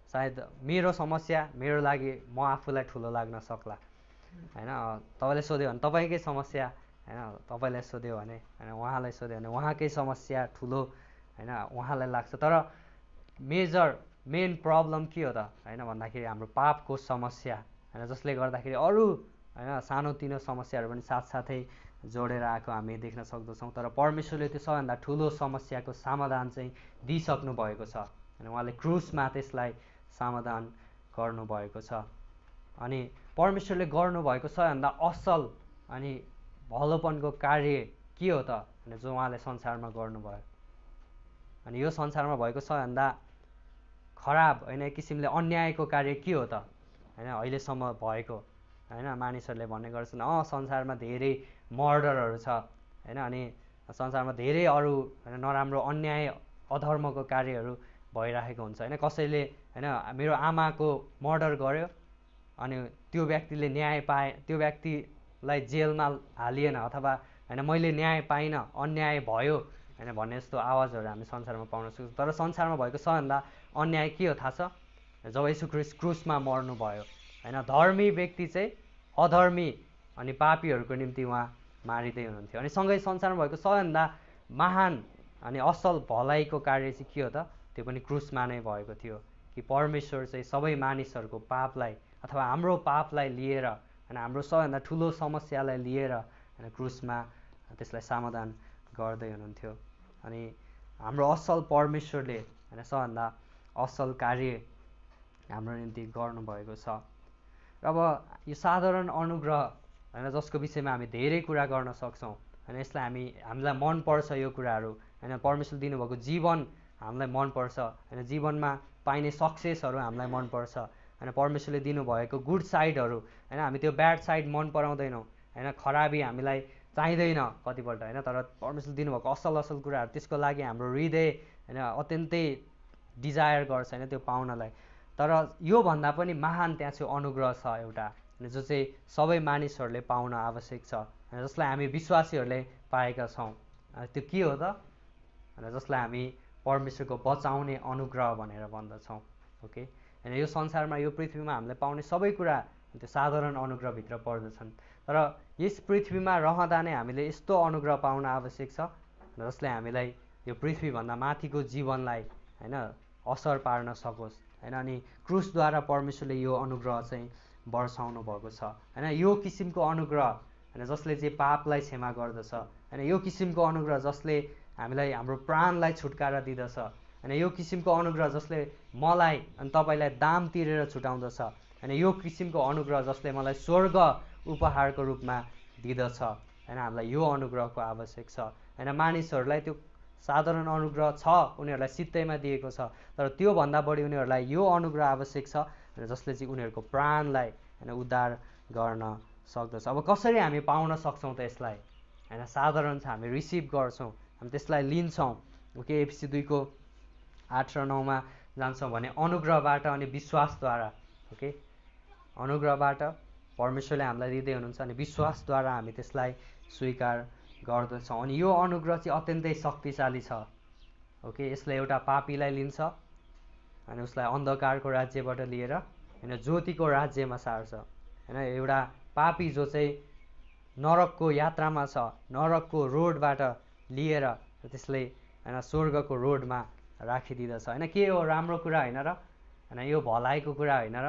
सायद मेरो समस्या मेरो लागि म आफूलाई ठुलो लाग्न सक्ला होइन। तपाईँले सोध्यो भने तपाईँकै समस्या होइन, तपाईँलाई सोध्यो भने होइन, उहाँलाई सोध्यो भने उहाँकै समस्या ठुलो होइन उहाँलाई लाग्छ। तर मेन प्रब्लम के हो त होइन भन्दाखेरि हाम्रो पापको समस्या होइन, जसले गर्दाखेरि अरू होइन सानोतिनो समस्याहरू पनि साथसाथै जोडेर आएको हामी देख्न सक्दछौँ। तर परमेश्वरले त्यो सबैभन्दा ठुलो समस्याको समाधान चाहिँ दिइसक्नु भएको छ होइन, उहाँले क्रुसमा त्यसलाई समाधान गर्नुभएको छ। अनि परमेश्वरले गर्नुभएको सबैभन्दा असल अनि भलोपनको कार्य के हो त भने जो उहाँले संसारमा गर्नुभयो। अनि यो संसारमा भएको सबैभन्दा खराब होइन एक किसिमले अन्यायको कार्य के हो त होइन, अहिलेसम्म भएको होइन। मानिसहरूले भन्ने गर्छन् संसारमा धेरै मर्डरहरू छ होइन, अनि संसारमा धेरै अरू होइन नराम्रो अन्याय अधर्मको कार्यहरू भइरहेको हुन्छ होइन। कसैले होइन मेरो आमाको मर्डर गर्यो अनि त्यो व्यक्तिले न्याय पाए, त्यो व्यक्तिलाई जेलमा हालिएन, अथवा होइन मैले न्याय पाइनँ, अन्याय भयो होइन भन्ने जस्तो आवाजहरू हामी संसारमा पाउन सक्छौँ। तर संसारमा भएको सबैभन्दा अन्याय के हो थाहा छ? जब येशू ख्रीष्ट क्रुसमा मर्नुभयो होइन, धर्मी व्यक्ति चाहिँ अधर्मी अनि पापीहरूको निम्ति उहाँ मारिँदै हुनुहुन्थ्यो। अनि सँगै संसारमा भएको सबैभन्दा महान अनि असल भलाइको कार्य चाहिँ के हो त? त्यो पनि क्रुसमा नै भएको थियो कि परमेश्वर चाहिँ सबै मानिसहरूको पापलाई अथवा हाम्रो पापलाई लिएर होइन, हाम्रो सबैभन्दा ठुलो समस्यालाई लिएर होइन क्रुसमा त्यसलाई समाधान गर्दै हुनुहुन्थ्यो। अनि हाम्रो असल परमेश्वरले होइन सबभन्दा असल कार्य हाम्रो निम्ति गर्नुभएको छ। र अब यो साधारण अनुग्रह होइन जसको विषयमा हामी धेरै कुरा गर्न सक्छौँ होइन, यसलाई हामीलाई मनपर्छ यो कुराहरू होइन। परमेश्वरले दिनुभएको जीवन हामीलाई मनपर्छ होइन, जीवनमा पाइने सक्सेसहरू हामीलाई मनपर्छ होइन, परमेश्वरले दिनुभएको गुड साइडहरू होइन, हामी त्यो ब्याड साइड मन पराउँदैनौँ होइन, खराबी हामीलाई चाहिँदैन कतिपल्ट होइन। तर परमेश्वरले दिनुभएको असल कुराहरू त्यसको लागि हाम्रो हृदय होइन अत्यन्तै डिजायर गर्छ होइन त्यो पाउनलाई। तर योभन्दा पनि महान त्यहाँ चाहिँ अनुग्रह छ एउटा जो चाहिँ सबै मानिसहरूले पाउन आवश्यक छ होइन, जसलाई हामी विश्वासीहरूले पाएका छौँ। त्यो के हो त? जसलाई हामी परमेश्वरको बचाउने अनुग्रह भनेर भन्दछौँ। ओके, होइन यो संसारमा यो पृथ्वीमा हामीले पाउने सबै कुरा त्यो साधारण अनुग्रहभित्र पर्दछन्। तर यस पृथ्वीमा रहँदा नै हामीले यस्तो अनुग्रह पाउन आवश्यक छ जसले हामीलाई यो पृथ्वीभन्दा माथिको जीवनलाई होइन असर पार्न सकोस् होइन। अनि क्रुसद्वारा परमेश्वरले यो अनुग्रह चाहिँ वर्षाउनु भएको छ होइन। यो किसिमको अनुग्रह होइन जसले चाहिँ पापलाई क्षमा गर्दछ होइन। यो किसिमको अनुग्रह जसले हामीलाई हाम्रो प्राणलाई छुटकारा दिँदछ होइन। यो किसिमको अनुग्रह जसले मलाई अनि तपाईँलाई दाम तिरेर छुटाउँदछ होइन। यो किसिमको अनुग्रह जसले मलाई स्वर्ग उपहारको रूपमा दिँदछ होइन। हामीलाई यो अनुग्रहको आवश्यक छ होइन। मानिसहरूलाई त्यो साधारण अनुग्रह छ, उनीहरूलाई सित्तैमा दिएको छ, तर त्योभन्दा बढी उनीहरूलाई यो अनुग्रह आवश्यक छ जसले चाहिँ उनीहरूको प्राणलाई होइन उद्धार गर्न सक्दछ। अब कसरी हामी पाउन सक्छौँ त यसलाई होइन? साधारण छ, हामी रिसिभ गर्छौँ, हामी त्यसलाई लिन्छौँ। ओके, एफएसी 2:8 र 9 जान्छौँ भने अनुग्रहबाट अनि विश्वासद्वारा। ओके, अनुग्रहबाट परमेश्वरले हामीलाई दिँदै हुनुहुन्छ अनि विश्वासद्वारा हामी त्यसलाई स्वीकार गर्दछौँ। अनि यो अनुग्रह चाहिँ अत्यन्तै शक्तिशाली छ। ओके, यसले एउटा पापीलाई लिन्छ अनि उसलाई अन्धकारको राज्यबाट लिएर होइन ज्योतिको राज्यमा सार्छ होइन। एउटा पापी जो चाहिँ नरकको यात्रामा छ, नरकको रोडबाट लिएर त्यसले होइन स्वर्गको रोडमा राखिदिँदछ होइन। के हो राम्रो कुरा होइन र होइन? यो भलाइको कुरा होइन र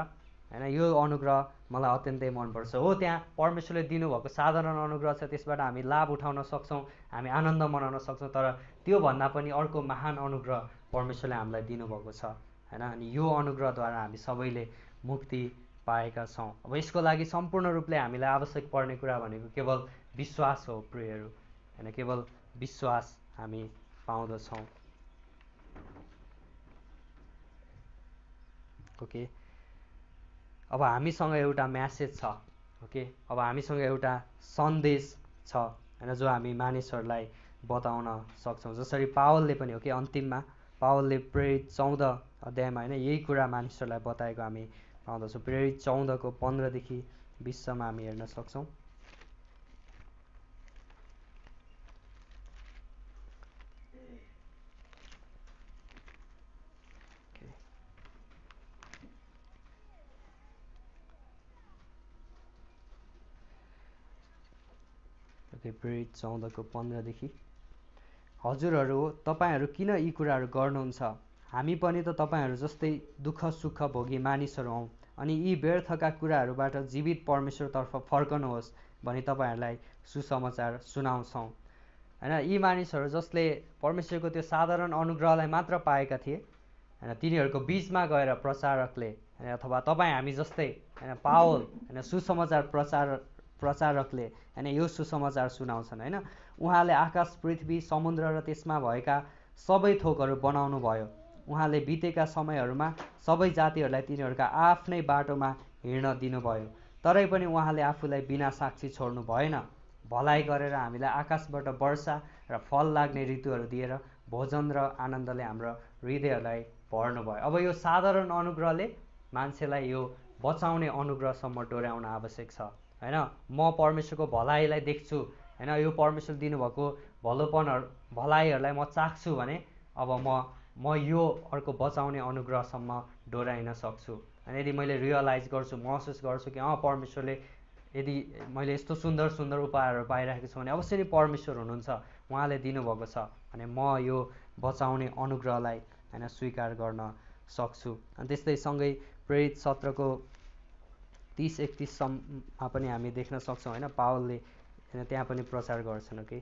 होइन? यो अनुग्रह मलाई अत्यन्तै मनपर्छ। हो, त्यहाँ परमेश्वरले दिनुभएको साधारण अनुग्रह छ, त्यसबाट हामी लाभ उठाउन सक्छौँ, हामी आनन्द मनाउन सक्छौँ, तर त्योभन्दा पनि अर्को महान अनुग्रह परमेश्वरले हामीलाई दिनुभएको छ होइन। अनि यो अनुग्रहद्वारा हामी सबैले मुक्ति पाएका छौँ। अब यसको लागि सम्पूर्ण रूपले हामीलाई आवश्यक पर्ने कुरा भनेको केवल विश्वास हो प्रियहरू होइन। केवल विश्वास हामी पाउँदछौँ। ओके, अब हामीसँग एउटा म्यासेज छ। ओके, अब हामीसँग एउटा सन्देश छ होइन जो हामी मानिसहरूलाई बताउन सक्छौँ। जसरी पावलले पनि ओके अन्तिममा पावलले प्रेरित 14 अध्यायमा होइन यही कुरा मानिसहरूलाई बताएको हामी पाउँदछौँ। प्रेरित 14को 15देखि 20सम्म हामी हेर्न सक्छौँ। प्रेरित 14को 15देखि हजुरहरू हो, तपाईँहरू किन यी कुराहरू गर्नुहुन्छ? हामी पनि त तपाईँहरू जस्तै दुःख सुख भोगी मानिसहरू हौँ अनि यी व्यर्थका कुराहरूबाट जीवित परमेश्वरतर्फ फर्कनुहोस् भनी तपाईँहरूलाई सुसमाचार सुनाउँछौँ होइन। यी मानिसहरू जसले परमेश्वरको त्यो साधारण अनुग्रहलाई मात्र पाएका थिए होइन, तिनीहरूको बिचमा गएर प्रचारकले अथवा तपाईँ हामी जस्तै होइन पावल होइन सुसमाचार प्रचारकले होइन यो सुसमाचार सुनाउँछन् होइन। उहाँले आकाश पृथ्वी समुद्र र त्यसमा भएका सबै थोकहरू बनाउनु भयो। उहाँले बितेका समयहरूमा सबै जातिहरूलाई तिनीहरूका आफ्नै बाटोमा हिँड्न दिनुभयो, तरै पनि उहाँले आफूलाई बिना साक्षी छोड्नु भएन। भलाइ गरेर हामीलाई आकाशबाट वर्षा र फल लाग्ने ऋतुहरू दिएर भोजन र आनन्दले हाम्रो हृदयहरूलाई भर्नुभयो। अब यो साधारण अनुग्रहले मान्छेलाई यो बचाउने अनुग्रहसम्म डोर्याउन आवश्यक छ होइन। म परमेश्वरको भलाइलाई देख्छु होइन, यो परमेश्वर दिनुभएको भलाइहरूलाई म चाख्छु भने अब म यो अर्को बचाउने अनुग्रहसम्म डोर्याइन सक्छु अनि यदि मैले रियलाइज गर्छु, महसुस गर्छु कि परमेश्वरले यदि मैले यस्तो सुन्दर सुन्दर उपहारहरू पाइरहेको छु भने अवश्य नै परमेश्वर हुनुहुन्छ, उहाँले दिनुभएको छ अनि म यो बचाउने अनुग्रहलाई होइन स्वीकार गर्न सक्छु। अनि त्यस्तै सँगै प्रेरित 17को 30-31सम्ममा पनि हामी देख्न सक्छौँ होइन पावलले होइन त्यहाँ पनि प्रचार गर्छन्। ओके,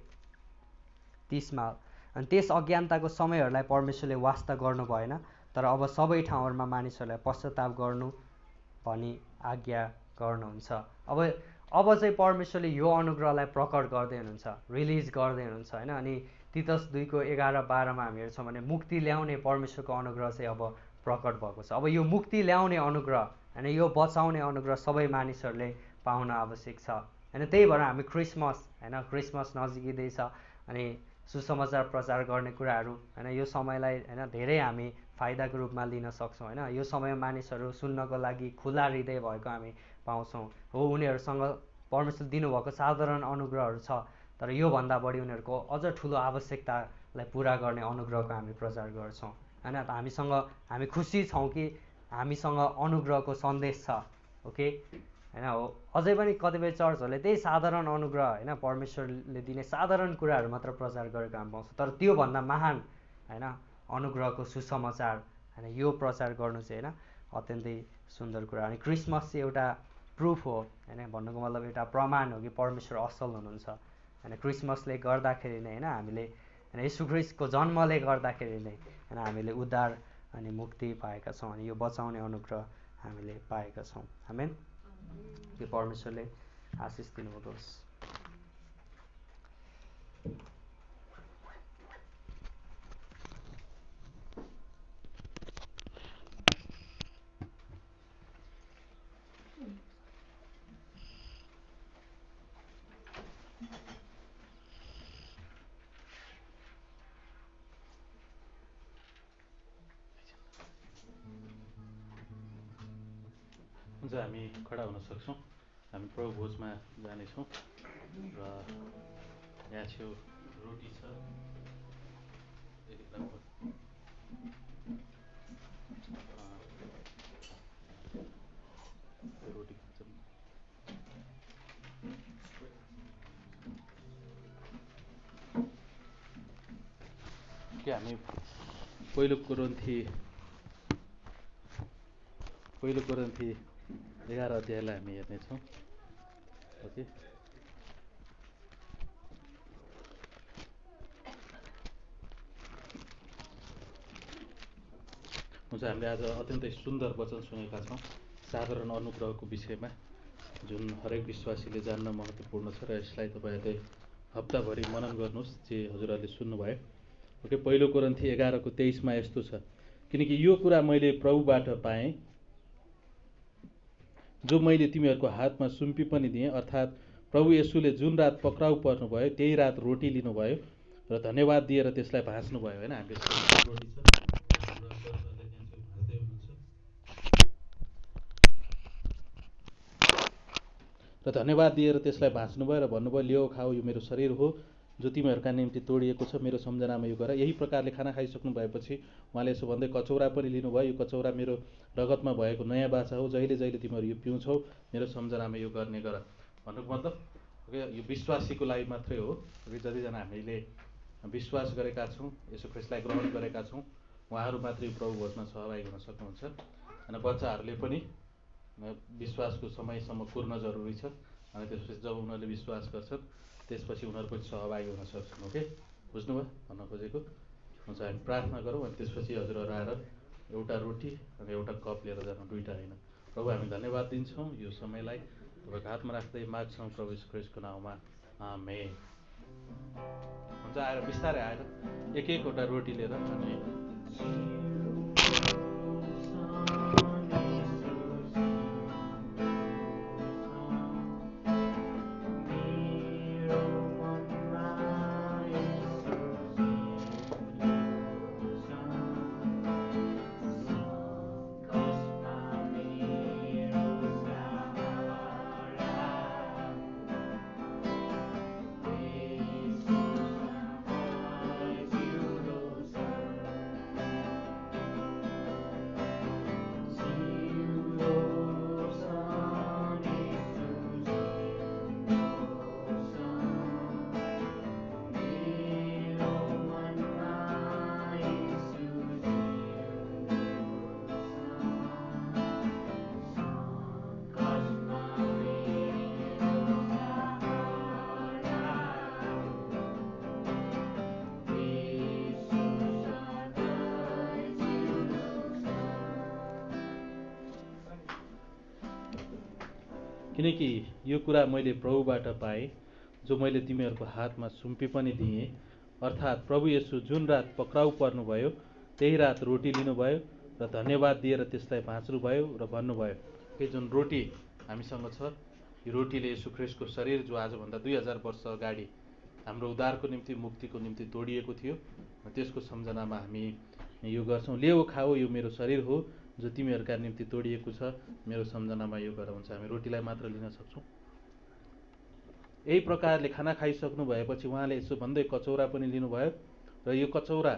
30मा अनि त्यस अज्ञानताको समयहरूलाई परमेश्वरले वास्ता गर्नु भएन, तर अब सबै ठाउँहरूमा मानिसहरूलाई पश्चाताप गर्नु भनी आज्ञा गर्नुहुन्छ। अब चाहिँ परमेश्वरले यो अनुग्रहलाई प्रकट गर्दै हुनुहुन्छ, रिलिज गर्दै हुनुहुन्छ होइन। अनि तितस 2:11-12मा हामी हेर्छौँ भने मुक्ति ल्याउने परमेश्वरको अनुग्रह चाहिँ अब प्रकट भएको छ। अब यो मुक्ति ल्याउने अनुग्रह होइन यो बचाउने अनुग्रह सबै मानिसहरूले पाउन आवश्यक छ होइन। त्यही भएर हामी क्रिसमस नजिकै छ अनि सुसमाचार प्रचार गर्ने कुराहरू होइन यो समयलाई होइन धेरै हामी फाइदाको रूपमा लिन सक्छौँ होइन। यो समयमा मानिसहरू सुन्नको लागि खुला हृदय भएको हामी पाउँछौँ। हो, उनीहरूसँग परमेश्वर दिनुभएको साधारण अनुग्रहहरू छ, तर योभन्दा बढी उनीहरूको अझ ठुलो आवश्यकतालाई पुरा गर्ने अनुग्रहको हामी प्रचार गर्छौँ होइन। त हामी खुसी छौँ कि हामीसँग अनुग्रहको सन्देश छ। ओके होइन हो, अझै पनि कतिपय चर्चहरूले त्यही साधारण अनुग्रह होइन परमेश्वरले दिने साधारण कुराहरू मात्र प्रचार गरेको हामी पाउँछौँ। तर त्योभन्दा महान होइन अनुग्रहको सुसमाचार होइन यो प्रचार गर्नु चाहिँ होइन अत्यन्तै सुन्दर कुरा। अनि क्रिसमस चाहिँ एउटा प्रुफ हो होइन, भन्नुको मतलब एउटा प्रमाण हो कि परमेश्वर असल हुनुहुन्छ होइन। क्रिसमसले गर्दाखेरि नै होइन हामीले होइन येशू ख्रीष्टको जन्मले गर्दाखेरि नै होइन हामीले उद्धार अनि मुक्ति पाएका छौँ अनि यो बचाउने अनुग्रह हामीले पाएका छौँ। आमेन। कि परमेश्वरले आशिष दिनुहोस्। हुन्छ, हामी खडा हुन सक्छौँ। हामी प्रभु भोजमा जानेछौँ र यहाँ छेउ रोटी छ, रोटी खान्छौँ। के हामी पहिलो कोरिन्थी 11 अध्यायलाई हामी हेर्नेछौँ। ओके, हुन्छ। हामीले आज अत्यन्तै सुन्दर वचन सुनेका छौँ साधारण अनुग्रहको विषयमा, जुन हरेक विश्वासीले जान्न महत्त्वपूर्ण छ र यसलाई तपाईँहरूले हप्ताभरि मनन गर्नुहोस् जे हजुरहरूले सुन्नुभयो। ओके, पहिलो कोरिन्थी 11:23 यस्तो छ, किनकि यो कुरा मैले प्रभुबाट पाएँ जो मैले तिमीहरूको हातमा सुम्पी पनि दिएँ, अर्थात् प्रभु येशूले जुन रात पक्राउ पर्नुभयो त्यही रात रोटी लिनुभयो र धन्यवाद दिएर त्यसलाई भाँच्नुभयो। होइन, हामीले रोटी छ र धन्यवाद दिएर त्यसलाई भाँच्नुभयो र भन्नुभयो, लियो खाऊ, यो मेरो शरीर हो जो तिमीहरूका निम्ति तोडिएको छ, मेरो सम्झनामा यो गर। यही प्रकारले खाना खाइसक्नु भएपछि उहाँले यसो भन्दै कचौरा पनि लिनुभयो, यो कचौरा मेरो रगतमा भएको नयाँ बाचा हो, जहिले जहिले तिमीहरू यो पिउँछौ मेरो सम्झनामा यो गर्ने गर। भन्नुको मतलब यो विश्वासीको लागि मात्रै हो। जतिजना हामीले विश्वास गरेका छौँ, यसो ख्रीष्टलाई ग्रहण गरेका छौँ, उहाँहरू मात्रै प्रभु भोजमा सहभागी हुन सक्नुहुन्छ। अनि बच्चाहरूले पनि विश्वासको समयसम्म कुर्न जरुरी छ अनि त्यसपछि जब उनीहरूले विश्वास गर्छन् त्यसपछि उनीहरू पनि सहभागी हुन सक्छन्। ओके, बुझ्नुभयो भन्न खोजेको? हुन्छ, हामी प्रार्थना गरौँ अनि त्यसपछि हजुरहरू आएर एउटा रोटी अनि एउटा कप लिएर जानु, दुईवटा होइन। प्रभु, हामी धन्यवाद दिन्छौँ यो समयलाई तपाईँको हातमा राख्दै माग्छौँ प्रभु येशू ख्रीष्टको नाउँमा, आमेन। हुन्छ, आएर बिस्तारै आएर एक एकवटा रोटी लिएर अनि किनकि यो कुरा मैले प्रभुबाट पाएँ जो मैले तिमीहरूको हातमा सुम्पी पनि दिएँ, अर्थात् प्रभु येशू जुन रात पक्राउ पर्नुभयो त्यही रात रोटी लिनुभयो र धन्यवाद दिएर त्यसलाई भाँच्नुभयो र भन्नुभयो। कि जुन रोटी हामीसँग छ, यो रोटीले येशू ख्रीष्टको शरीर जो आजभन्दा 2000 वर्ष अगाडि हाम्रो उद्धारको निम्ति मुक्तिको निम्ति तोडिएको थियो, त्यसको सम्झनामा हामी यो गर्छौँ। लियो खाऊ, यो मेरो शरीर हो जो तिमीहरूका निम्ति तोडिएको छ, मेरो सम्झनामा यो गर। हुन्छ, हामी रोटीलाई मात्र लिन सक्छौँ। यही प्रकारले खाना खाइसक्नु भएपछि उहाँले यसो भन्दै कचौरा पनि लिनुभयो र यो कचौरा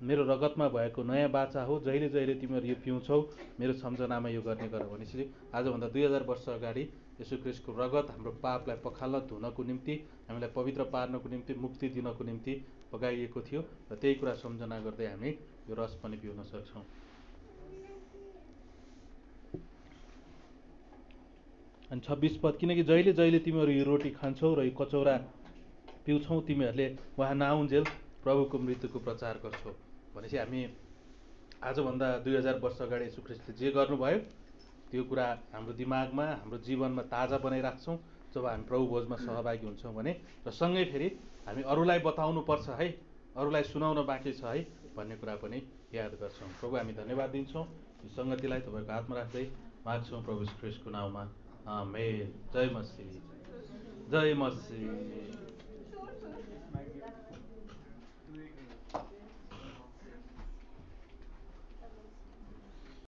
मेरो रगतमा भएको नयाँ बाचा हो, जहिले जहिले तिमीहरू यो पिउँछौ मेरो सम्झनामा यो गर्ने गर भनेपछि आजभन्दा 2000 वर्ष अगाडि यसु ख्रीष्टको रगत हाम्रो पापलाई पखाल्न धुनको निम्ति, हामीलाई पवित्र पार्नको निम्ति, मुक्ति दिनको निम्ति बगाइएको थियो र त्यही कुरा सम्झना गर्दै हामी यो रस पनि पिउन सक्छौँ। अनि 26 पद, किनकि जहिले जहिले तिमीहरू यो रोटी खान्छौ र यो कचौरा पिउँछौ तिमीहरूले उहाँ नआउन्जेल प्रभुको मृत्युको प्रचार गर्छौ भनेपछि हामी आजभन्दा 2000 वर्ष अगाडि यसु ख्रीष्टले जे गर्नुभयो त्यो कुरा हाम्रो दिमागमा, हाम्रो जीवनमा ताजा बनाइराख्छौँ जब हामी प्रभु भोजमा सहभागी हुन्छौँ भने, र सँगै फेरि हामी अरूलाई बताउनु पर्छ है, अरूलाई सुनाउन बाँकी छ है भन्ने कुरा पनि याद गर्छौँ। प्रभु हामी धन्यवाद दिन्छौँ यो सङ्गतिलाई तपाईँको हातमा राख्दै माग्छौँ प्रभु ख्रीष्टको नाउँमा, आमेन। जय मसीह, जय मसीह।